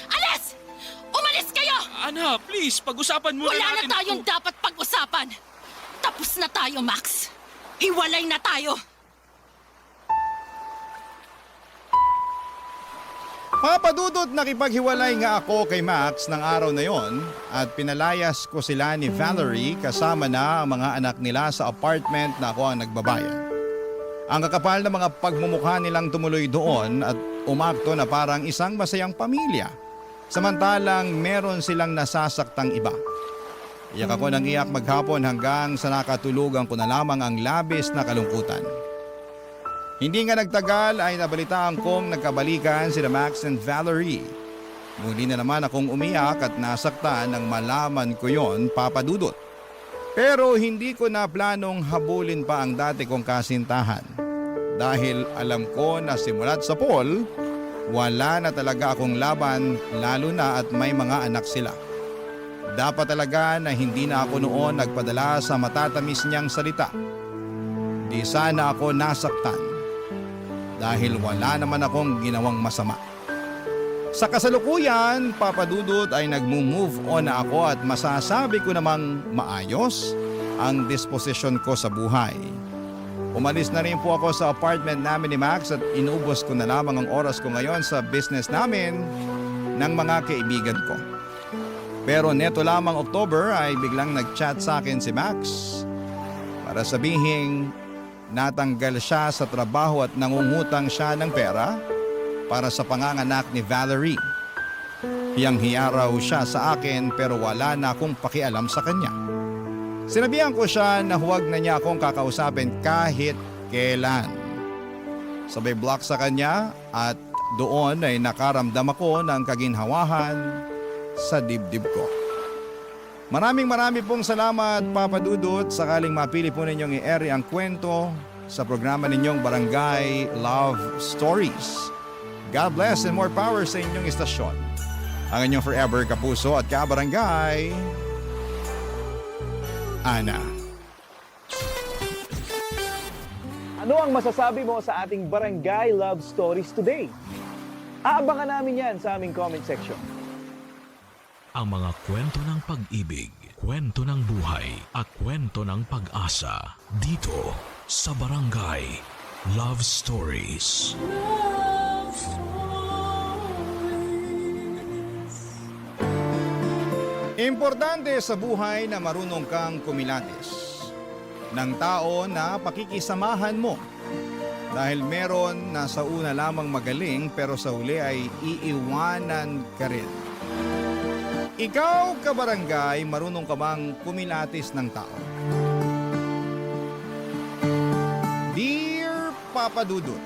Alis! Umalis kayo! Ana, please, pag-usapan muna Wala na natin tayong ito. dapat pag-usapan! Tapos na tayo, Max! Hiwalay na tayo! Papadudot nakipaghiwalay nga ako kay Max ng araw na yon at pinalayas ko sila ni Valerie kasama na ang mga anak nila sa apartment na ako ang nagbabayad. Ang kakapal na mga pagmumukha nilang tumuloy doon at umakto na parang isang masayang pamilya. Samantalang meron silang nasasaktang iba. Iyak ako ng iyak maghapon hanggang sa nakatulugan ko na lamang ang labis na kalungkutan. Hindi nga nagtagal ay nabalitaan kong nagkabalikan sila Max and Valerie. Muli na naman akong umiyak at nasaktan nang malaman ko yon, papadudot. Pero hindi ko na planong habulin pa ang dati kong kasintahan. Dahil alam ko na simulat sa Paul, wala na talaga akong laban lalo na at may mga anak sila. Dapat talaga na hindi na ako noon nagpadala sa matatamis niyang salita. Di sana ako nasaktan. Dahil wala naman akong ginawang masama. Sa kasalukuyan, papadudot ay nagmo-move on na ako at masasabi ko namang maayos ang disposisyon ko sa buhay. Umalis na rin po ako sa apartment namin ni Max at inubos ko na lamang ang oras ko ngayon sa business namin ng mga kaibigan ko. Pero neto lamang October ay biglang nag-chat sa akin si Max para sabihing natanggal siya sa trabaho at nangungutang siya ng pera para sa panganganak ni Valerie. Hiyang-hiya raw siya sa akin pero wala na akong pakialam sa kanya. Sinabihan ko siya na huwag na niya akong kakausapin kahit kailan. Sabay block sa kanya at doon ay nakaramdam ako ng kaginhawahan sa dibdib ko. Maraming pong salamat, Papa Dudut. Sakaling mapili po ninyong i-air ang kwento sa programa ninyong Barangay Love Stories. God bless and more power sa inyong istasyon. Ang inyong forever kapuso at kabarangay, Ana. Ano ang masasabi mo sa ating Barangay Love Stories today? Aabangan namin yan sa aming comment section. Ang mga kwento ng pag-ibig, kwento ng buhay, at kwento ng pag-asa dito sa Barangay Love Stories. Importante sa buhay na marunong kang kumilatis ng tao na pakikisamahan mo. Dahil meron na sa una lamang magaling pero sa uli ay iiwanan ka rin. Ikaw, kabarangay, marunong ka bang kumilatis ng tao? Dear Papa Dudut,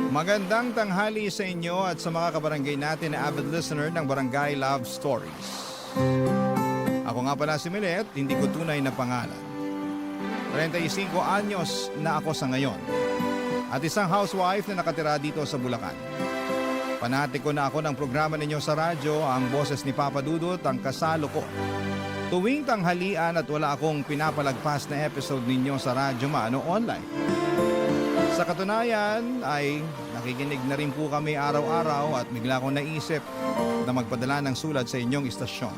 magandang tanghali sa inyo at sa mga kabarangay natin na avid listener ng Barangay Love Stories. Ako nga pala si Milet, hindi ko tunay na pangalan. 35 anyos na ako sa ngayon at isang housewife na nakatira dito sa Bulacan. Panatiko na ako ng programa ninyo sa radyo, ang boses ni Papa Dudut, ang kasalo ko. Tuwing tanghalian at wala akong pinapalagpas na episode ninyo sa radyo maano online. Sa katunayan ay nakikinig na rin po kami araw-araw at bigla akong naisip na magpadala ng sulat sa inyong istasyon.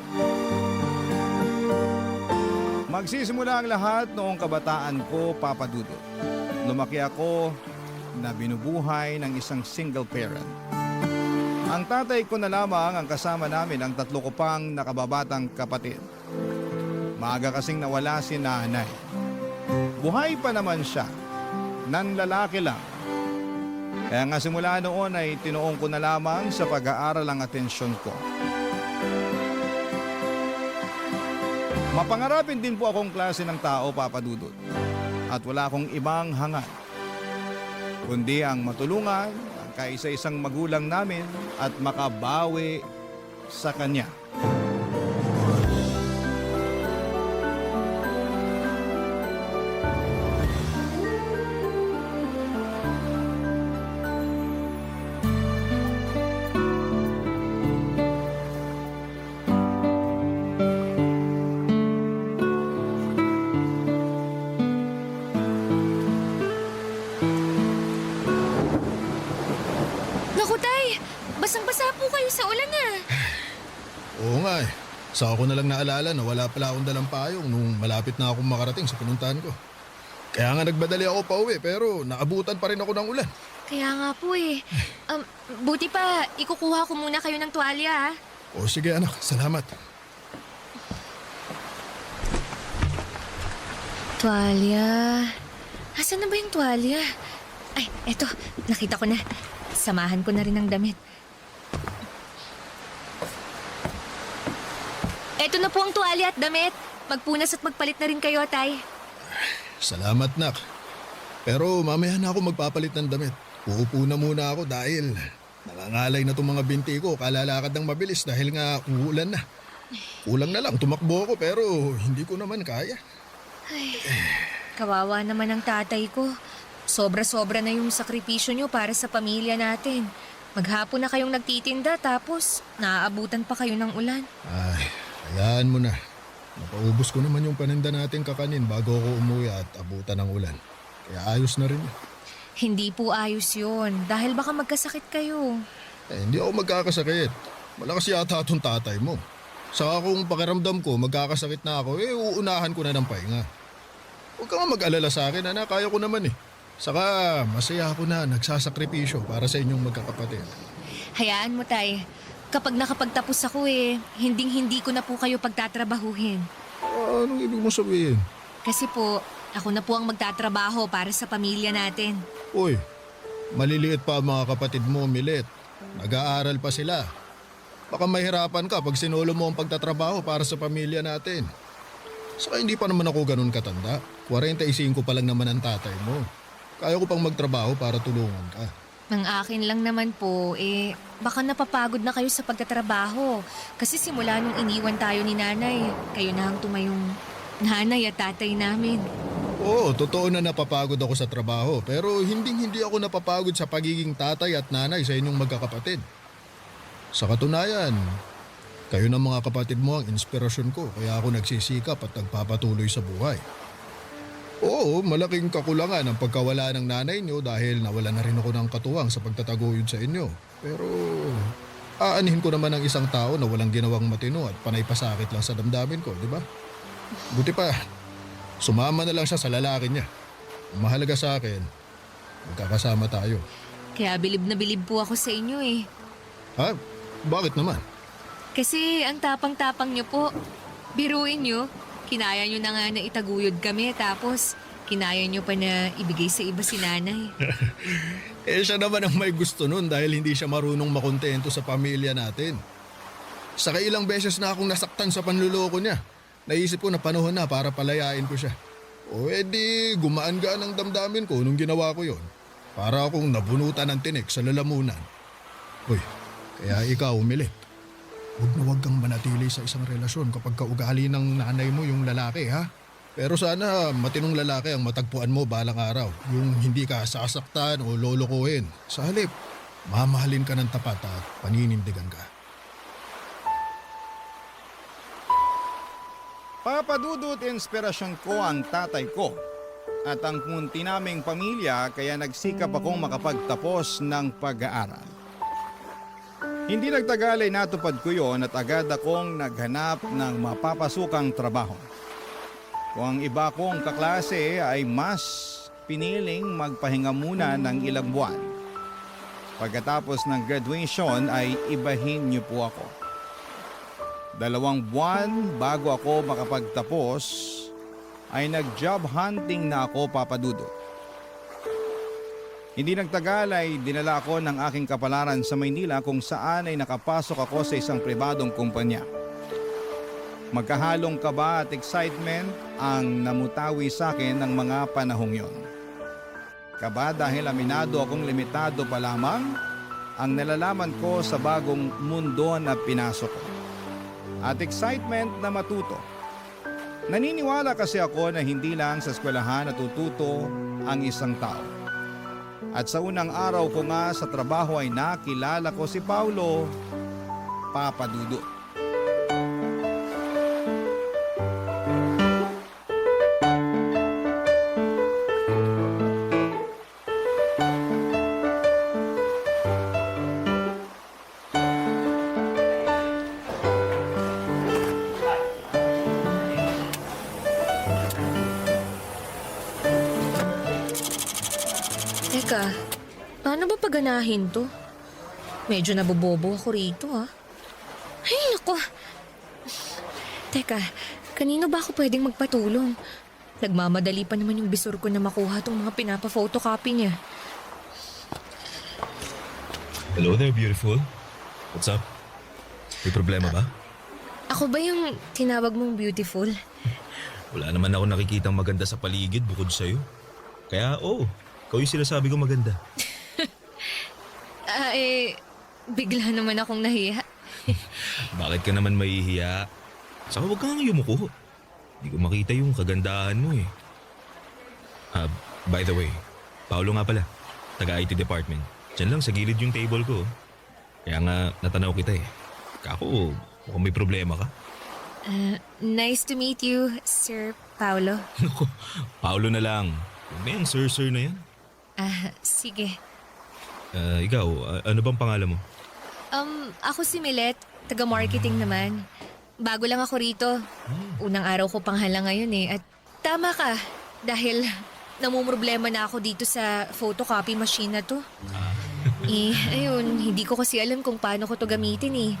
Magsisimula ang lahat noong kabataan ko, Papa Dudut. Lumaki ako na binubuhay ng isang single parent. Ang tatay ko na lamang ang kasama namin ang 3 ko pang nakababatang kapatid. Maaga kasing nawala si nanay. Buhay pa naman siya, nanlalaki lang. Kaya nga simula noon ay tinuong ko na lamang sa pag-aaral ang atensyon ko. Mapangarapin din po akong klase ng tao, Papa Dudut. At wala akong ibang hangad, kundi ang matulungan ang kaisa-isang magulang namin at makabawi sa kanya. Naku, Tay! Basang-basa po kayo sa ulan ah. Oo nga eh. Saka ko na lang naalala na wala pala akong dalang payong nung malapit na akong makarating sa pinuntahan ko. Kaya nga nagbadali ako pa uwi pero naabutan pa rin ako ng ulan. Kaya nga po eh. Buti pa, ikukuha ko muna kayo ng tuwalya ah. O sige anak, salamat. Tuwalya. Asan na ba yung tuwalya? Ay, eto. Nakita ko na. Samahan ko na rin ng damit. Eto na po ang tuwalya at damit. Magpunas at magpalit na rin kayo, Tay. Salamat nak. Pero mamaya na ako magpapalit ng damit. Uupo na muna ako dahil nangangalay na itong mga binti ko. Kalalakad ng mabilis dahil nga uulan na. Kulang na lang, tumakbo ako pero hindi ko naman kaya. Ay, kawawa naman ang tatay ko. Sobra-sobra na yung sakripisyo nyo para sa pamilya natin. Maghapon na kayong nagtitinda tapos naaabutan pa kayo ng ulan. Ay, hayaan mo na. Napaubos ko naman yung paninda natin kakanin bago ako umuwi at abutan ng ulan. Kaya ayos na rin. Hindi po ayos yun dahil baka magkasakit kayo. Hindi ako magkakasakit. Malakas yata itong tatay mo. Saka kung pakiramdam ko magkakasakit na ako, uunahan ko na ng pahinga. Huwag ka nga mag-alala sa akin, anak. Kaya ko naman eh. Saka masaya ako na nagsasakripisyo para sa inyong magkakapatid. Hayaan mo, Tay. Kapag nakapagtapos ako hinding-hindi ko na po kayo pagtatrabahuhin. Anong ibig mo sabihin? Kasi po, ako na po ang magtatrabaho para sa pamilya natin. Uy, maliliit pa ang mga kapatid mo, Milet. Nag-aaral pa sila. Baka mahirapan ka pag sinulo mo ang pagtatrabaho para sa pamilya natin. Saka hindi pa naman ako ganun katanda. 45 pa lang naman ang tatay mo. Kaya ko pang magtrabaho para tulungan ka. Ang akin lang naman po, baka napapagod na kayo sa pagtatrabaho. Kasi simula nung iniwan tayo ni nanay, kayo na ang tumayong nanay at tatay namin. Oo, totoo na napapagod ako sa trabaho, pero hindi ako napapagod sa pagiging tatay at nanay sa inyong magkakapatid. Sa katunayan, kayo ng mga kapatid mo ang inspirasyon ko, kaya ako nagsisikap at nagpapatuloy sa buhay. Oo, malaking kakulangan ang pagkawala ng nanay niyo dahil nawala na rin ako ng katuwang sa pagtataguyod sa inyo. Pero aanhin ko naman ang isang tao na walang ginawang matino at panay pasakit lang sa damdamin ko, di ba? Buti pa, sumama na lang siya sa lalaki niya. Ang mahalaga sa akin, magkakasama tayo. Kaya bilib na bilib po ako sa inyo eh. Ha? Bakit naman? Kasi ang tapang-tapang niyo po. Biruin niyo, kinaya niyo na nga na itaguyod kami tapos kinaya niyo pa na ibigay sa iba si nanay. Siya naman ang may gusto nun dahil hindi siya marunong makontento sa pamilya natin. Saka ilang beses na akong nasaktan sa panluloko niya. Naisip ko na panahon na para palayain ko siya. O edi gumaan-gaan ang damdamin ko nung ginawa ko yon. Para akong nabunutan ng tinik sa lalamunan. Uy, kaya ikaw umilit. Huwag kang manatili sa isang relasyon kapag kaugali ng nanay mo yung lalaki, ha? Pero sana matinong lalaki ang matagpuan mo balang araw. Yung hindi ka sasaktan o lolokohin. Sa halip, mamahalin ka ng tapat at paninindigan ka. Papadudot inspirasyon ko ang tatay ko at ang munti naming pamilya kaya nagsikap akong makapagtapos ng pag-aaral. Hindi nagtagal ay natupad ko yon at agad akong naghanap ng mapapasukang trabaho. Kung ang iba kong kaklase ay mas piniling magpahinga muna ng ilang buwan. Pagkatapos ng graduation ay ibahin niyo po ako. 2 buwan bago ako makapagtapos ay nag-job hunting na ako, Papadudot. Hindi nagtagal ay dinala ako ng aking kapalaran sa Maynila kung saan ay nakapasok ako sa isang pribadong kumpanya. Magkahalong kaba at excitement ang namutawi sa akin ng mga panahong yon. Kaba dahil aminado akong limitado pa lamang ang nalalaman ko sa bagong mundo na pinasok ko. At excitement na matuto. Naniniwala kasi ako na hindi lang sa eskwelahan natututo ang isang tao. At sa unang araw ko nga sa trabaho ay nakilala ko si Paulo, Papadudot. Teka, paano ba paganahin to? Medyo nabobobo ako rito Ay, naku. Teka, kanino ba ako pwedeng magpatulong? Nagmamadali pa naman yung bisor ko na makuha tong mga pinapa-photocopy niya. Hello there, beautiful. What's up? May problema ba? Ako ba yung tinawag mong beautiful? Wala naman ako nakikitang maganda sa paligid bukod sa'yo. Kaya ikaw yung sinasabi ko maganda. Bigla naman akong nahiya. Bakit ka naman mahihiya? Saka huwag kang yumuko. Hindi ko makita yung kagandahan mo eh. By the way, Paolo nga pala. Taga-IT department. Diyan lang sa gilid yung table ko. Kaya nga natanaw kita eh. Kako, mukhang may problema ka. Nice to meet you, Sir Paulo. Naku, Paolo na lang. Huwag na yung sir na yan. Sige. Ikaw, ano bang pangalan mo? Ako si Milet, taga-marketing naman. Bago lang ako rito. Unang araw ko panghala ngayon eh. At tama ka, dahil namumroblema na ako dito sa photocopy machine na to. Ayun, hindi ko kasi alam kung paano ko to gamitin eh.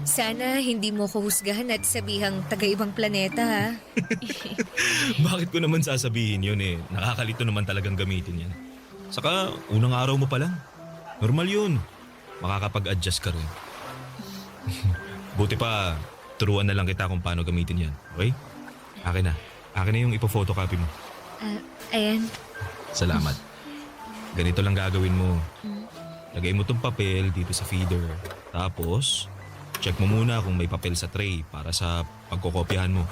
Sana hindi mo ko husgahan at sabihang taga-ibang planeta ha. Bakit ko naman sasabihin yun eh? Nakakalito naman talagang gamitin yan. Saka, unang araw mo pa lang. Normal yun. Makakapag-adjust ka rin. Buti pa, turuan na lang kita kung paano gamitin yan. Okay? Akin na. Akin na yung ipo-photocopy mo. Ayan. Salamat. Ganito lang gagawin mo. lagay mo tong papel dito sa feeder. Tapos, check mo muna kung may papel sa tray para sa pagkokopyahan mo.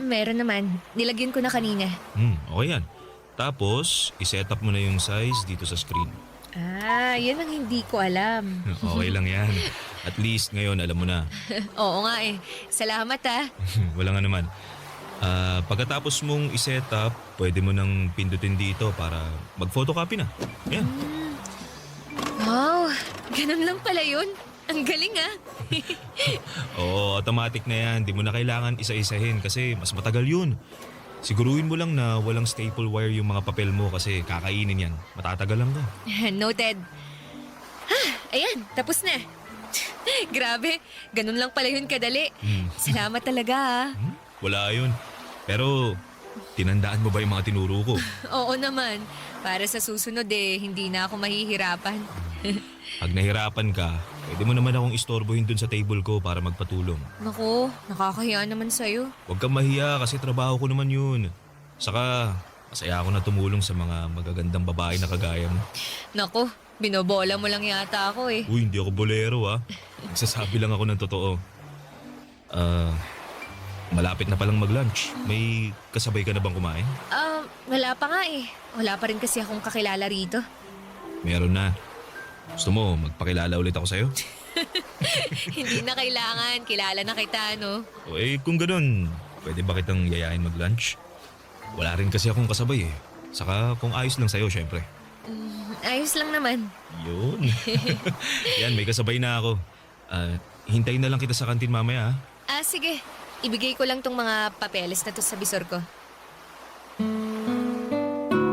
Meron naman. Nilagyan ko na kanina. Okay yan. Tapos, iset up mo na yung size dito sa screen. Yan ang hindi ko alam. Okay lang yan. At least ngayon alam mo na. Oo nga eh. Salamat ah. Wala nga naman. Pagkatapos mong iset up, pwede mo nang pindutin dito para mag-photocopy na. Yan. Wow, ganun lang pala yun. Ang galing ah. Oo, automatic na yan. Di mo na kailangan isa-isahin kasi mas matagal yun. Siguruhin mo lang na walang staple wire yung mga papel mo kasi kakainin yan. Matatagalan ka. Noted. Ayan, tapos na. Grabe, ganun lang pala yun kadali. Salamat talaga ah. Wala yun. Pero, tinandaan mo ba yung mga tinuro ko? Oo naman. Para sa susunod hindi na ako mahihirapan. Pag nahirapan ka, pwede mo naman akong istorbohin dun sa table ko para magpatulong. Naku, nakakahiya naman sa'yo. Huwag kang mahiya kasi trabaho ko naman yun. Saka, masaya ako na tumulong sa mga magagandang babae na kagaya mo. Naku, binobola mo lang yata ako eh. Uy, hindi ako bolero Nagsasabi lang ako ng totoo. Malapit na palang mag-lunch. May kasabay ka na bang kumain? Wala pa nga eh. Wala pa rin kasi akong kakilala rito. Meron na. Gusto mo, magpakilala ulit ako sa'yo? Hindi na kailangan. Kilala na kita, no? Kung ganun, pwede ba kitang yayain mag-lunch? Wala rin kasi akong kasabay Saka kung ayos lang sa'yo, syempre. Ayos lang naman. Yun. Yan, may kasabay na ako. Hintayin na lang kita sa kantin mamaya Sige. Ibigay ko lang tong mga papeles na to sa bisor ko.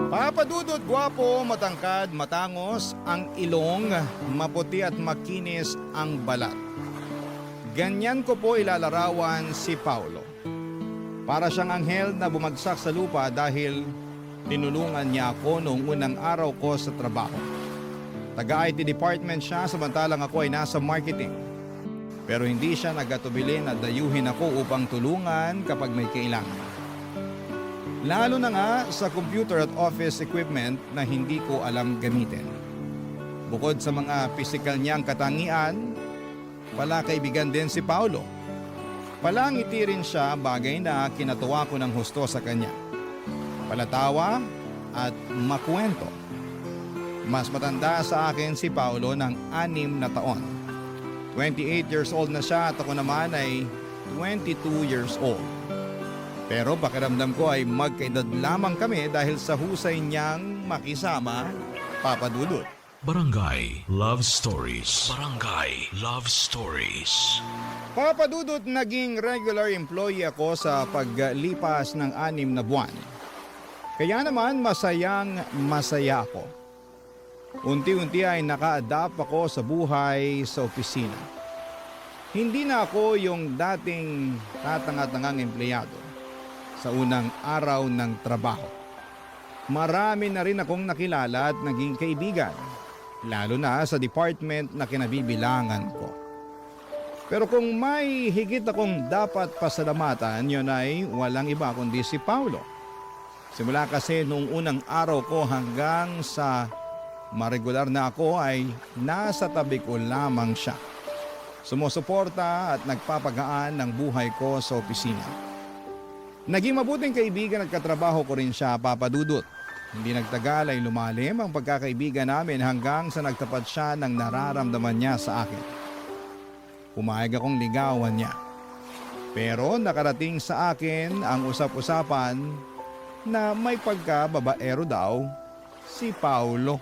Papadudot, gwapo, matangkad, matangos, ang ilong, maputi at makinis ang balat. Ganyan ko po ilalarawan si Paulo. Para siyang anghel na bumagsak sa lupa dahil tinulungan niya ako noong unang araw ko sa trabaho. Taga-IT department siya samantalang ako ay nasa marketing. Pero hindi siya nagatubili na dayuhin ako upang tulungan kapag may kailangan. Lalo na nga sa computer at office equipment na hindi ko alam gamitin. Bukod sa mga pisikal niyang katangian, pala kaibigan din si Paulo. Palangiti rin siya, bagay na kinatuwa ko ng husto sa kanya. Palatawa at makuwento. Mas matanda sa akin si Paulo ng 6 na taon. 28 years old na siya at ako naman ay 22 years old. Pero pakiramdam ko ay magkaedad lamang kami dahil sa husay niyang makisama, Papadudot. Barangay Love Stories. Barangay Love Stories. Papadudot, naging regular employee ako sa paglipas ng 6 na buwan. Kaya naman masayang masaya ako. Unti-unti ay naka-adapt ako sa buhay sa opisina. Hindi na ako yung dating tatanga-tangang empleyado sa unang araw ng trabaho. Marami na rin akong nakilala at naging kaibigan, lalo na sa department na kinabibilangan ko. Pero kung may higit akong dapat pasalamatan, yun ay walang iba kundi si Paulo. Simula kasi noong unang araw ko hanggang sa maregular na ako ay nasa tabi ko lamang siya. Sumusuporta at nagpapagaan ng buhay ko sa opisina. Naging mabuting kaibigan at katrabaho ko rin siya, Papadudot. Hindi nagtagal ay lumalim ang pagkakaibigan namin hanggang sa nagtapat siya ng nararamdaman niya sa akin. Pumayag akong ligawan niya. Pero nakarating sa akin ang usap-usapan na may pagkababaero daw si Paulo.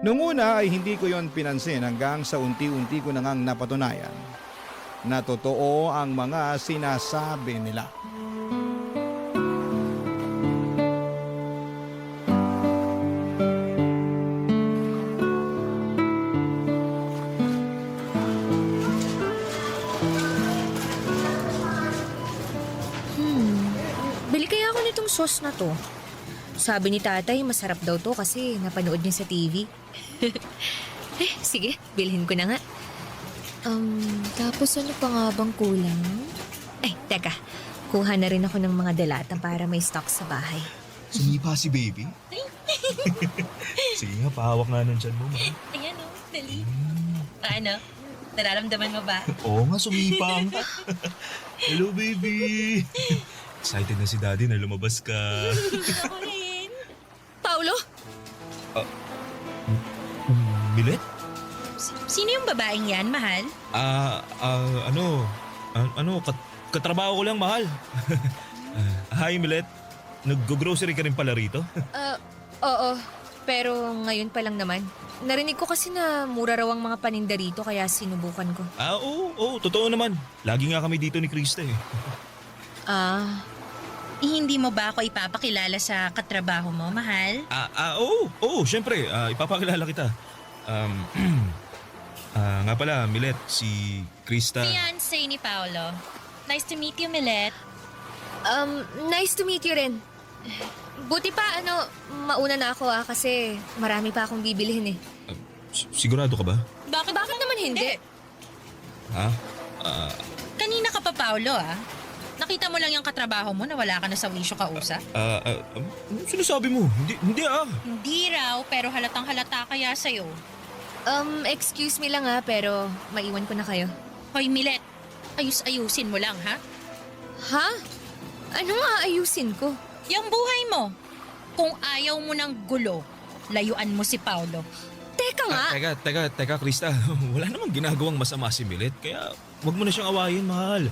Noong una ay hindi ko yon pinansin hanggang sa unti-unti ko nang napatunayan na totoo ang mga sinasabi nila. Bili kaya ako nitong sauce na to. Sabi ni tatay, masarap daw to kasi napanood niya sa TV. Sige, bilhin ko na nga. Tapos ano pa nga bang kulang? Teka. Kuha na rin ako ng mga delata para may stock sa bahay. Sumipa si baby? Sige nga, pahawak nga nun dyan mo, mahal. Ayan o, dali. Ano? Nararamdaman mo ba? Oo nga, sumipang. Hello, baby. Excited na si daddy na lumabas ka. Ako rin. Paulo? Milet? Sino yung babaeng yan, mahal? Katrabaho ko lang, mahal. Hi, Milet. Nag-grocery ka rin pala rito? Oo. Pero ngayon pa lang naman. Narinig ko kasi na mura raw ang mga paninda rito kaya sinubukan ko. Oo, totoo naman. Lagi nga kami dito ni Krista eh. Hindi mo ba ako ipapakilala sa katrabaho mo, mahal? Oo, syempre. Ipapakilala kita. Nga pala, Milet, si Krista. Fiancé ni Paolo. Nice to meet you, Milet. Nice to meet you rin. Buti pa, mauna na ako kasi marami pa akong bibilihin eh. Sigurado ka ba? Bakit naman hindi? Ha? Kanina ka pa, Paolo, Nakita mo lang yung katrabaho mo na wala ka na sa wisyo kausap? Sinasabi mo? Hindi. Hindi raw, pero halatang halata kaya sa'yo. Excuse me lang pero maiwan ko na kayo. Hoy, Milet, ayusin mo lang, ha? Ha? Ano nga ayusin ko? Yung buhay mo. Kung ayaw mo ng gulo, layuan mo si Paolo. Teka nga! Teka, Krista. Wala namang ginagawang masama si Milet, kaya wag mo na siyang awayin, mahal.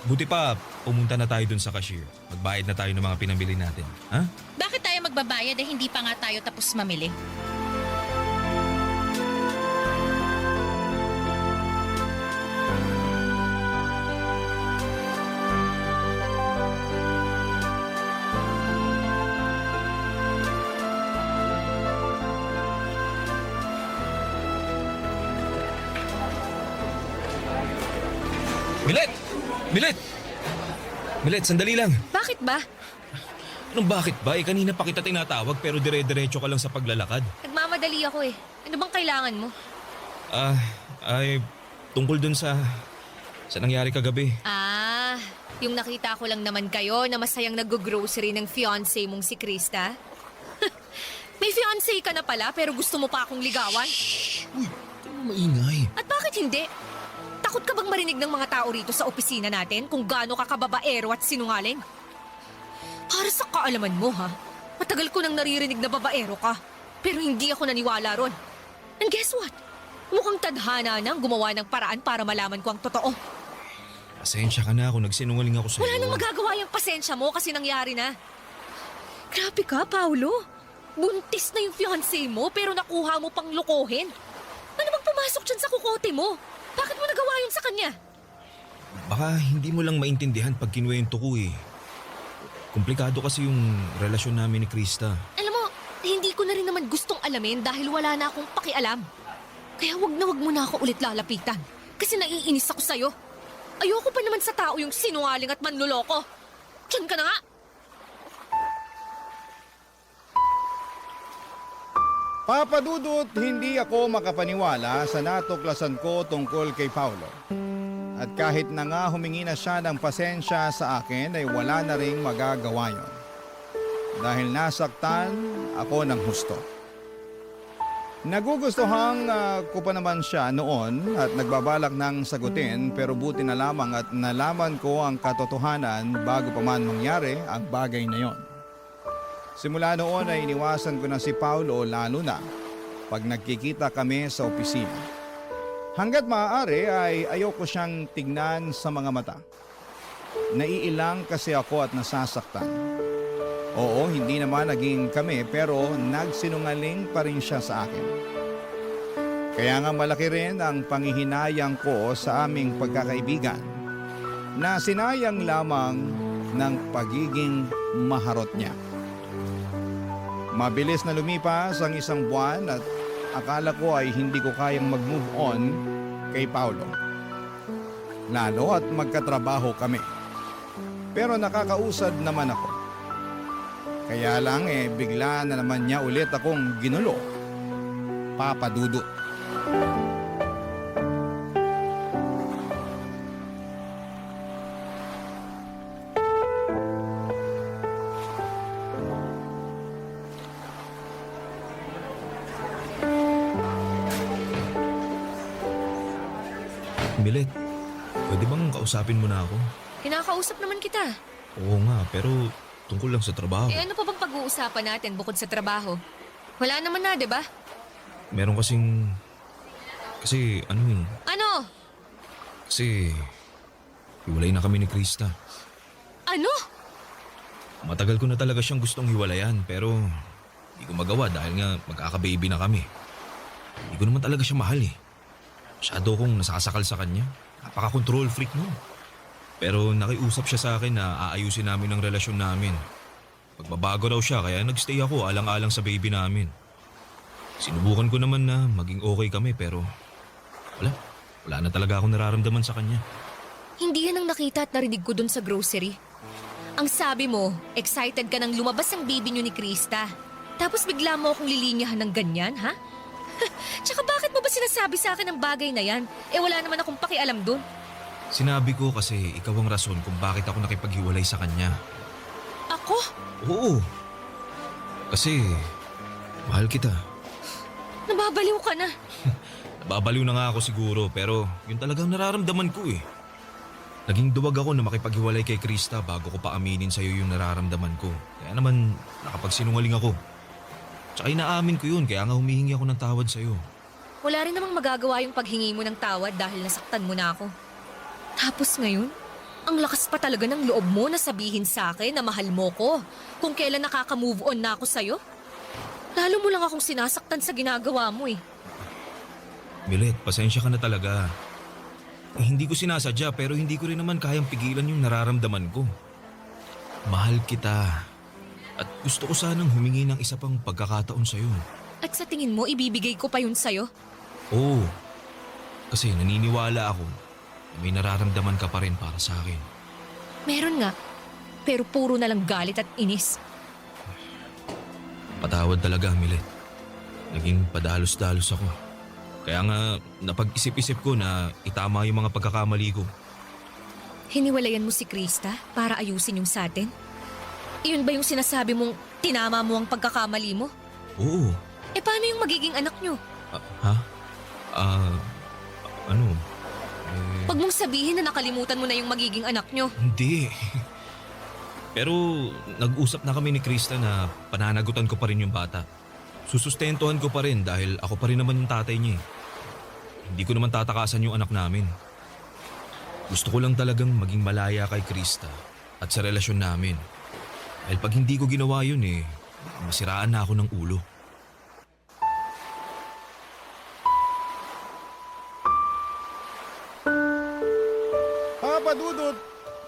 Buti pa, pumunta na tayo dun sa cashier. Magbayad na tayo ng mga pinamili natin. Ha? Bakit tayo magbabayad hindi pa nga tayo tapos mamili? Milet, sandali lang. Bakit ba? Anong bakit ba? Kanina pa kita tinatawag pero dire-diretso ka lang sa paglalakad. Nagmamadali ako eh. Ano bang kailangan mo? Tungkol dun sa nangyari kagabi. Yung nakita ko lang naman kayo na masayang nag-grocery ng fiancé mong si Krista. May fiancé ka na pala pero gusto mo pa akong ligawan? Uy, ito mo maingay. At bakit hindi? Takot ka bang marinig ng mga tao rito sa opisina natin kung gaano ka kababaero at sinungaling? Para sa kaalaman mo matagal ko nang naririnig na babaero ka. Pero hindi ako naniwala ron. And guess what? Mukhang tadhana nang gumawa ng paraan para malaman ko ang totoo. Pasensya ka na kung nagsinungaling ako sa'yo. Wala nang magagawa yung pasensya mo kasi nangyari na. Grabe ka, Paolo. Buntis na yung fiancé mo pero nakuha mo pang lokohin. Ano bang pumasok dyan sa kukote mo? Bakit mo nagawa yun sa kanya? Baka hindi mo lang maintindihan pag kinuwento ko eh. Komplikado kasi yung relasyon namin ni Krista. Alam mo, hindi ko na rin naman gustong alamin dahil wala na akong pakialam. Kaya wag mo na ako ulit lalapitan. Kasi naiinis ako sa'yo. Ayoko pa naman sa tao yung sinungaling at manluloko. Diyan ka na nga! Papadudot, hindi ako makapaniwala sa natuklasan ko tungkol kay Paolo. At kahit na nga humingi na siya ng pasensya sa akin ay wala na ring magagawa yun. Dahil nasaktan ako ng husto. Nagugustuhan ko pa naman siya noon at nagbabalak ng sagutin pero buti na lamang at nalaman ko ang katotohanan bago pa man mangyari ang bagay na yon. Simula noon ay iniwasan ko na si Paolo lalo na pag nagkikita kami sa opisina. Hanggat maaari ay ayoko siyang tignan sa mga mata. Naiilang kasi ako at nasasaktan. Oo, hindi naman naging kami pero nagsinungaling pa rin siya sa akin. Kaya nga malaki rin ang panghihinayang ko sa aming pagkakaibigan na sinayang lamang ng pagiging maharot niya. Mabilis na lumipas ang isang buwan at akala ko ay hindi ko kayang mag-move on kay Paolo. Lalo at magkatrabaho kami. Pero nakakausad naman ako. Kaya lang bigla na naman niya ulit akong ginulo. Papadudot. Milet, pwede bang kausapin mo na ako? Kinakausap naman kita. Oo nga, pero tungkol lang sa trabaho. Ano pa bang pag-uusapan natin bukod sa trabaho? Wala naman na, di ba? Meron kasing... Kasi ano eh, Ano? kasi hiwalay na kami ni Krista. Ano? Matagal ko na talaga siyang gustong hiwalayan pero hindi ko magawa dahil nga magkaka-baby na kami. Hindi ko naman talaga siya mahal eh. Masyado kong nasasakal sa kanya. Napaka-control freak nun. Pero nakiusap siya sa akin na aayusin namin ang relasyon namin. Pagbabago raw siya kaya nagstay ako alang-alang sa baby namin. Sinubukan ko naman na maging okay kami pero wala na talaga akong nararamdaman sa kanya. Hindi yan ang nakita at narinig ko dun sa grocery. Ang sabi mo, excited ka nang lumabas ang baby niyo ni Krista. Tapos bigla mo akong lilinyahan ng ganyan, ha? Tsaka bakit mo ba sinasabi sa akin ang bagay na yan? Wala naman akong pakialam dun. Sinabi ko kasi ikaw ang rason kung bakit ako nakipaghiwalay sa kanya. Ako? Oo. Kasi mahal kita. Nababaliw ka na. Nababaliw na nga ako siguro pero yun talagang nararamdaman ko eh. Naging duwag ako na makipaghiwalay kay Krista bago ko pa aminin sa'yo yung nararamdaman ko. Kaya naman nakapagsinungaling ako. Tsaka inaamin ko yun kaya nga humihingi ako ng tawad sa'yo. Wala rin namang magagawa yung paghingi mo ng tawad dahil nasaktan mo na ako. Tapos ngayon, ang lakas pa talaga ng loob mo na sabihin sa akin na mahal mo ko kung kailan nakaka-move on na ako sa'yo. Lalo mo lang akong sinasaktan sa ginagawa mo eh. Milet, pasensya ka na talaga. Hindi ko sinasadya pero hindi ko rin naman kayang pigilan yung nararamdaman ko. Mahal kita. At gusto ko sanang humingi ng isa pang pagkakataon sa'yo. At sa tingin mo, ibibigay ko pa yun sa'yo? Oo. Kasi naniniwala ako na may nararamdaman ka pa rin para sa akin. Meron nga, pero puro na lang galit at inis. Patawad talaga, Milet. Naging padalos-dalos ako. Kaya nga napag-isip-isip ko na itama yung mga pagkakamali ko. Hiniwalayan mo si Krista para ayusin yung sa atin? Iyon ba yung sinasabi mong tinama mo ang pagkakamali mo? Oo. Paano yung magiging anak nyo? Ha? Ano? Huwag mong sabihin na nakalimutan mo na yung magiging anak nyo. Hindi. Pero nag-usap na kami ni Krista na pananagutan ko pa rin yung bata. Susustentuhan ko pa rin dahil ako pa rin naman yung tatay niya. Hindi ko naman tatakasan yung anak namin. Gusto ko lang talagang maging malaya kay Krista at sa relasyon namin. Dahil pag hindi ko ginawa yun masiraan na ako ng ulo. Papa Dudut,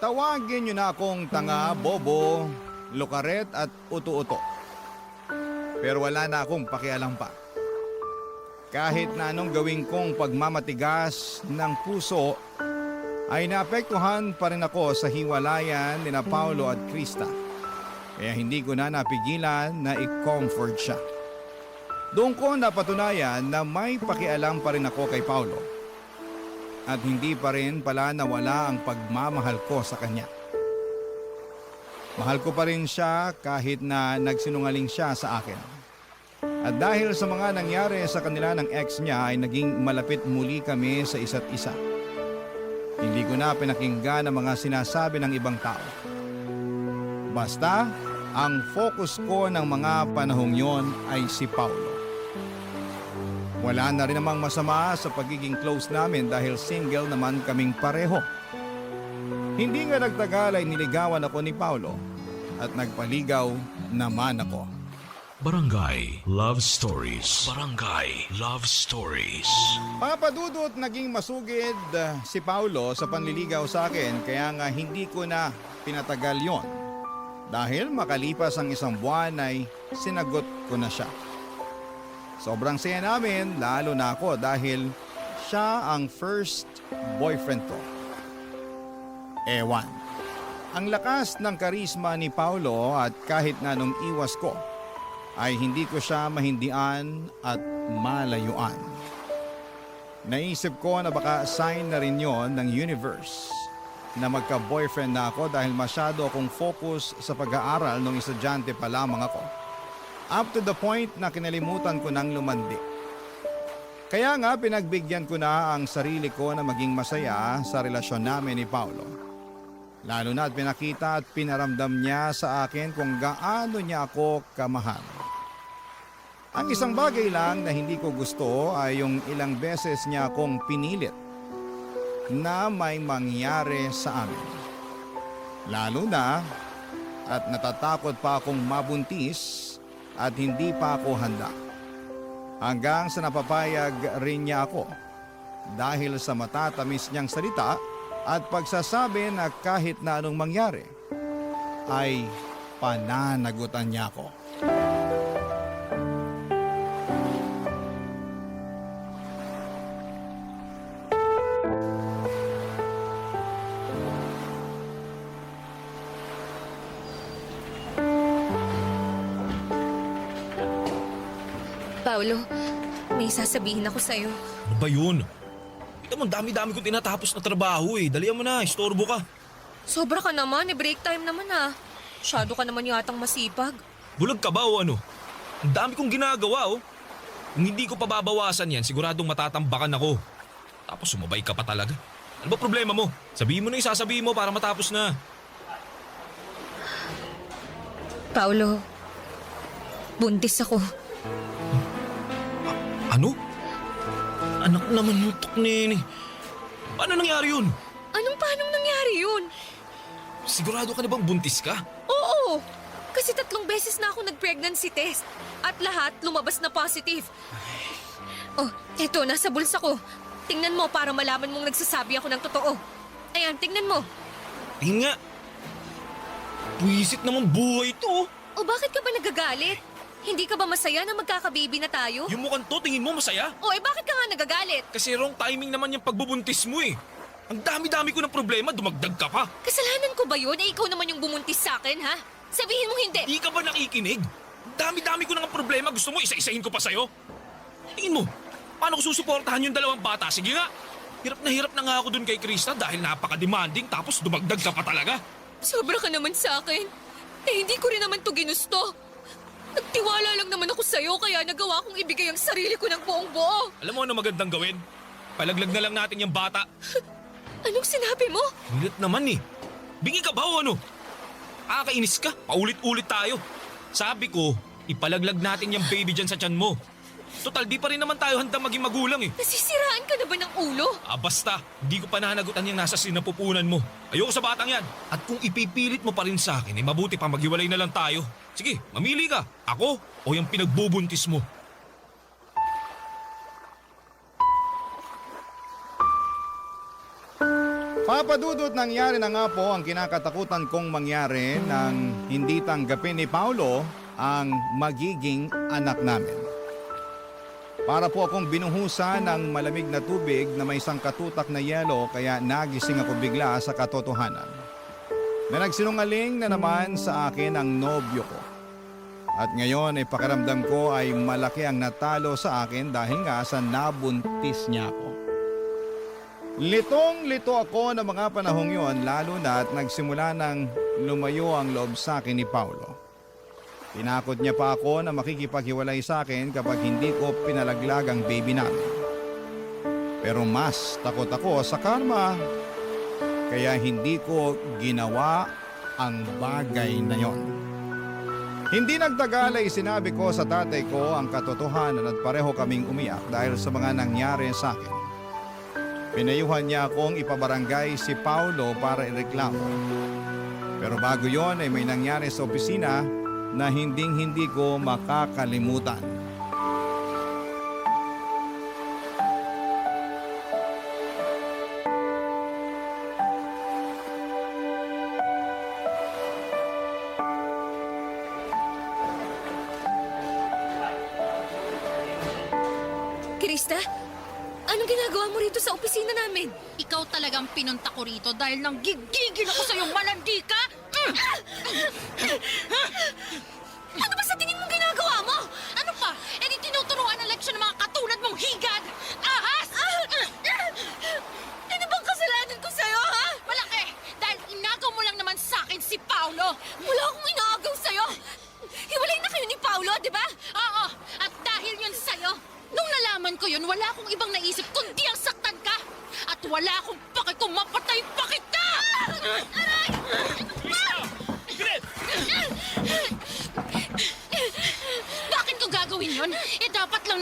tawagin niyo na akong tanga, bobo, lukaret at uto-uto. Pero wala na akong pakialam pa. Kahit na anong gawin kong pagmamatigas ng puso, ay naapektuhan pa rin ako sa hiwalayan ni na Paulo at Krista. Kaya hindi ko na napigilan na i-comfort siya. Doon ko napatunayan na may pakialam pa rin ako kay Paulo. At hindi pa rin pala nawala ang pagmamahal ko sa kanya. Mahal ko pa rin siya kahit na nagsinungaling siya sa akin. At dahil sa mga nangyari sa kanila ng ex niya ay naging malapit muli kami sa isa't isa. Hindi ko na pinakinggan ang mga sinasabi ng ibang tao. Basta, ang focus ko ng mga panahong yon ay si Paulo. Wala na rin namang masama sa pagiging close namin dahil single naman kaming pareho. Hindi nga nagtagal ay niligawan ako ni Paulo at nagpaligaw naman ako. Barangay Love Stories. Barangay Love Stories. Papadudot, naging masugid si Paulo sa panliligaw sa akin kaya nga hindi ko na pinatagal yon. Dahil makalipas ang isang buwan ay sinagot ko na siya. Sobrang saya namin lalo na ako dahil siya ang first boyfriend ko. Ewan. Ang lakas ng karisma ni Paulo at kahit na nung iwas ko ay hindi ko siya mahindian at malayuan. Naisip ko na baka sign na rin yon ng universe na magka-boyfriend na ako dahil masyado akong focus sa pag-aaral nung estudyante pa lamang ako. Up to the point na kinalimutan ko nang lumandi. Kaya nga pinagbigyan ko na ang sarili ko na maging masaya sa relasyon namin ni Paulo. Lalo na at pinakita at pinaramdam niya sa akin kung gaano niya ako kamahal. Ang isang bagay lang na hindi ko gusto ay yung ilang beses niya akong pinilit na may mangyari sa amin. Lalo na at natatakot pa akong mabuntis at hindi pa ako handa. Hanggang sa napapayag rin niya ako dahil sa matatamis niyang salita at pagsasabi na kahit na anong mangyari ay pananagutan niya ako. Paulo, may sasabihin ako sa'yo. Ano ba yun? Ito mo, dami-dami kong tinatapos na trabaho eh. Dalihan mo na, istorbo ka. Sobra ka naman, break time naman ah. Masyado ka naman yatang masipag. Bulag ka ba o ano? Ang dami kong ginagawa oh. Kung hindi ko pababawasan yan, siguradong matatambakan ako. Tapos sumabay ka pa talaga. Ano ba problema mo? Sabihin mo na yung sasabihin mo para matapos na. Paulo, buntis ako. Ano? Anak naman nutok nene. Paano nangyari yun? Paanong nangyari yun? Sigurado ka na bang buntis ka? Oo! Kasi 3 beses na ako nag-pregnancy test. At lahat lumabas na positive. Oh, eto, nasa bulsa ko. Tingnan mo para malaman mong nagsasabi ako ng totoo. Ayan, tingnan mo. Tingin nga. Buwisit naman buhay ito. O bakit ka ba nagagalit? Hindi ka ba masaya na magkakababy na tayo? Yung mukhang to, tingin mo masaya? O bakit ka nga nagagalit? Kasi wrong timing naman yung pagbubuntis mo eh. Ang dami-dami ko ng problema, dumagdag ka pa. Kasalanan ko ba yun? Ikaw naman yung bumuntis sa akin, ha? Sabihin mo hindi. Di ka ba nakikinig? Ang dami-dami ko ng problema, gusto mo isa-isahin ko pa sa'yo? Tingin mo, paano ko susuportahan yung 2 bata? Sige nga, hirap na nga ako dun kay Krista dahil napaka-demanding tapos dumagdag ka pa talaga. Sobra ka naman sa akin. Hindi ko rin naman to ginusto. Nagtiwala lang naman ako sa'yo kaya nagawa kong ibigay ang sarili ko ng buong buo. Alam mo ano magandang gawin? Palaglag na lang natin yung bata. Anong sinabi mo? Nilit naman eh. Bingi ka ba o ano? Kakainis ka, paulit-ulit tayo. Sabi ko, ipalaglag natin yung baby dyan sa tiyan mo. Total, di pa rin naman tayo handang maging magulang eh. Nasisiraan ka na ba ng ulo? Basta, hindi ko pananagutan yung nasa sinapupunan mo. Ayoko sa batang yan. At kung ipipilit mo pa rin sa akin, mabuti pa maghiwalay na lang tayo. Sige, mamili ka. Ako o yung pinagbubuntis mo. Papadudot, nangyari na nga po ang kinakatakutan kong mangyari nang hindi tanggapin ni Paulo ang magiging anak namin. Para po akong binuhusan ng malamig na tubig na may isang katutak na yelo kaya nagising ako bigla sa katotohanan. Na nagsinungaling na naman sa akin ang nobyo ko. At ngayon ay pakiramdam ko ay malaki ang natalo sa akin dahil nga sa nabuntis niya ako. Litong-lito ako ng mga panahong yon lalo na at nagsimula ng lumayo ang loob sa akin ni Paulo. Tinakot niya pa ako na makikipaghiwalay sa akin kapag hindi ko pinalaglag ang baby namin. Pero mas takot ako sa karma kaya hindi ko ginawa ang bagay na yon. Hindi nagtagal ay sinabi ko sa tatay ko ang katotohanan at pareho kaming umiyak dahil sa mga nangyari sa akin. Pinayuhan niya akong ipabarangay si Paulo para ireklamo. Pero bago yon ay may nangyari sa opisina na hindi ko makakalimutan. Krista, anong ginagawa mo rito sa opisina namin? Ikaw talagang pinunta ko rito dahil nang gigigil ako sa'yo, malandi ka! Ano ba sa tingin mong ginagawa mo? Ano pa? E di tinuturuan ng leksyon ng mga katulad mong higad! Ahas! Ano bang kasalanan ko sa'yo, ha? Malaki! Dahil inagaw mo lang naman sa akin si Paulo! Wala akong inaagaw sa'yo. Hiwalay na kayo ni Paulo, di ba? Oo! At dahil yun sa'yo, nung nalaman ko yun, wala akong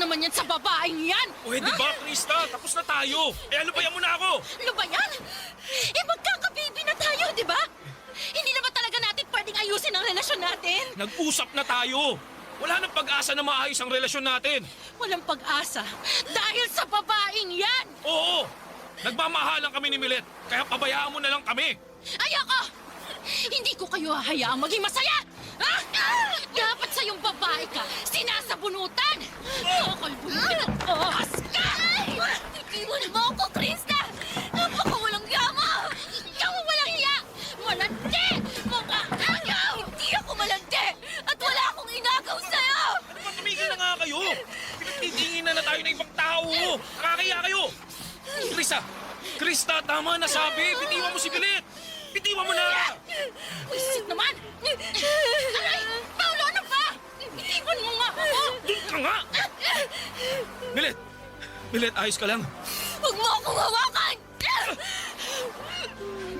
naman yan sa babaeng yan? Pwede ba, Krista? Tapos na tayo. Alubayan mo na ako. Ano ba yan? Magkakababy na tayo, di ba? Hindi naman talaga natin pwedeng ayusin ang relasyon natin. Nag-usap na tayo. Wala nang pag-asa na maayos ang relasyon natin. Walang pag-asa dahil sa babaeng yan. Oo, nagmamahalan kami ni Milet. Kaya pabayaan mo na lang kami. Ayoko! Hindi ko kayo hahayaang maging masaya! Ha? Dapat sa yung babae ka, sinasabunutan! Kakalbunutin ang ahas ka! Iwan mo ako, Krista! Napakawalang yama! Ikaw ang walang hiya! Malandi! Mga agaw! Hindi ako malandi! At wala akong inagaw sa'yo! Ano ba, tumigil na nga kayo? Pinagtitingin na tayo ng ibang tao. Nakakaya kayo. Krista, tama na sabi. Bitiwan mo si Milet. Bitiwan mo na! Wisit naman! Aray! Paulo, ano ba? Iwan mo nga ako! Doon ka nga! Milet, ayos ka lang. Huwag mo akong hawakan!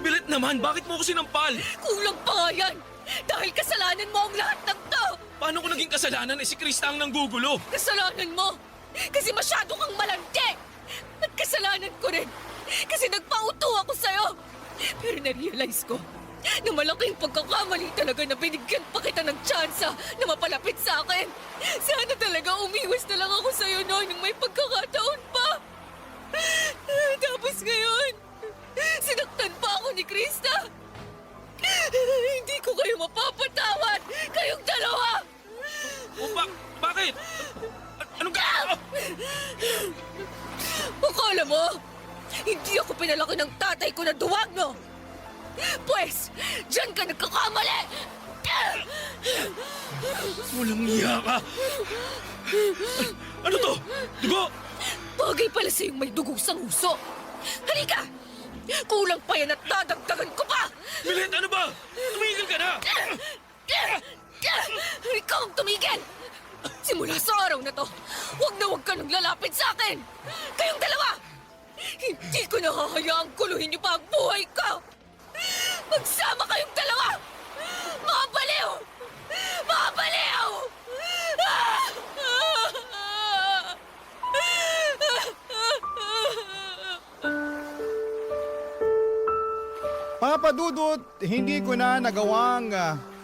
Milet naman, bakit mo ako sinampal? Kulang pa nga yan! Dahil kasalanan mo ang lahat ng to! Paano ko naging kasalanan si Krista ang nanggugulo? Kasalanan mo! Kasi masyado kang malandi! At kasalanan ko rin! Kasi nagpauto ako sa'yo! Pero na-realize ko na malaking pagkakamali talaga na binigyan pa kita ng tsansa na mapalapit sa akin. Sana talaga umiwas na lang ako sa'yo noon nung may pagkakataon pa. Tapos ngayon, sinaktan pa ako ni Krista. Hindi ko kayo mapapatawad! Kayong dalawa! Bakit? Anong ka? Akala mo, hindi ako pinalaki ng tatay ko na duwag, no? Pwes, dyan ka nagkakamali! Walang iya ka. Ano to? Dugo? Bagay pala sa'yong may dugo sa nguso. Halika! Kulang pa yan at dadagdagan ko pa! Milet, ano ba? Tumigil ka na! Ikaw ang tumigil! Simula sa araw na to, huwag ka nang lalapit sa akin! Kayong dalawa! Hindi ko nahahayaang kuluhin niyo pa ang buhay ko! Magsama kayong dalawa! Mga baliw! Mga baliw! Papa Dudut, hindi ko na nagawang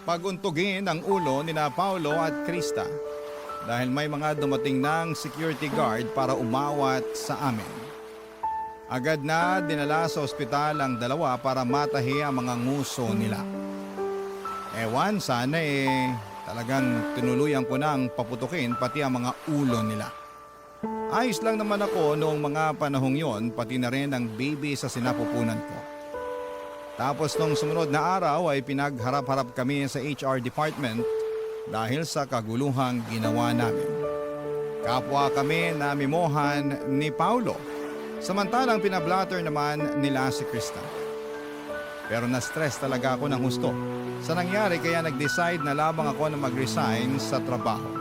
paguntugin ang ulo ni na Paulo at Krista dahil may mga dumating ng security guard para umawat sa amin. Agad na dinala sa ospital ang dalawa para matahi ang mga nguso nila. Ewan, sana talagang tinuluyan ko nang paputukin pati ang mga ulo nila. Ayos lang naman ako noong mga panahong yon, pati na rin ang baby sa sinapupunan ko. Tapos nung sumunod na araw ay pinagharap-harap kami sa HR department dahil sa kaguluhang ginawa namin. Kapwa kami na mimohan ni Paulo, samantalang pinablatter naman nila si Krista. Pero na-stress talaga ako ng husto sa nangyari kaya nag-decide na lamang ako na mag-resign sa trabaho.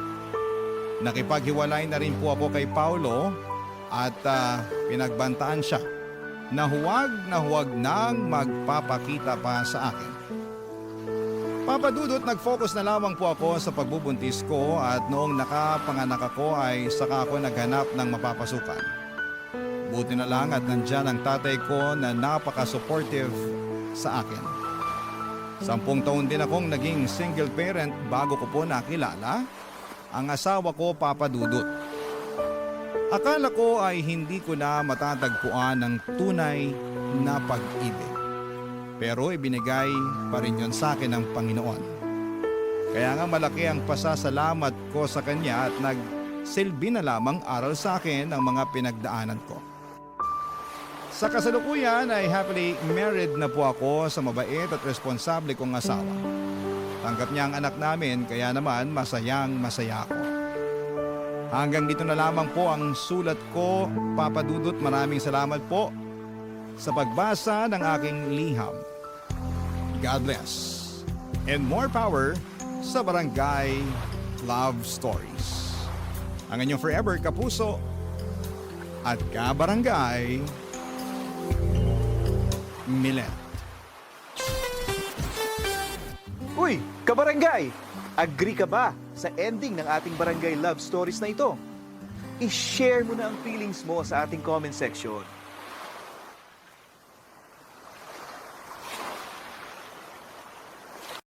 Nakipaghiwalay na rin po ako kay Paulo at pinagbantaan siya na huwag nang magpapakita pa sa akin. Papa Dudut, nag-focus na lamang po ako sa pagbubuntis ko at noong nakapanganak ako ay saka ako naghanap ng mapapasukan. Buti na lang at nandyan ang tatay ko na napaka-supportive sa akin. 10 taon din akong naging single parent bago ko po nakilala ang asawa ko, Papa Dudut. Akala ko ay hindi ko na matatagpuan ng tunay na pag-ibig. Pero ibinigay pa rin yon sa akin ng Panginoon. Kaya nga malaki ang pasasalamat ko sa Kanya at nagsilbi na lamang aral sa akin ang mga pinagdaanan ko. Sa kasalukuyan ay happily married na po ako sa mabait at responsable kong asawa. Tanggap niya ang anak namin kaya naman masayang masaya ako. Hanggang dito na lamang po ang sulat ko, Papa Dudut. Maraming salamat po sa pagbasa ng aking liham. God bless. And more power sa Barangay Love Stories. Ang inyong forever kapuso at kabarangay, Milet. Uy, kabarangay! Agree ka ba sa ending ng ating barangay love stories na ito? i-share mo na ang feelings mo sa ating comment section.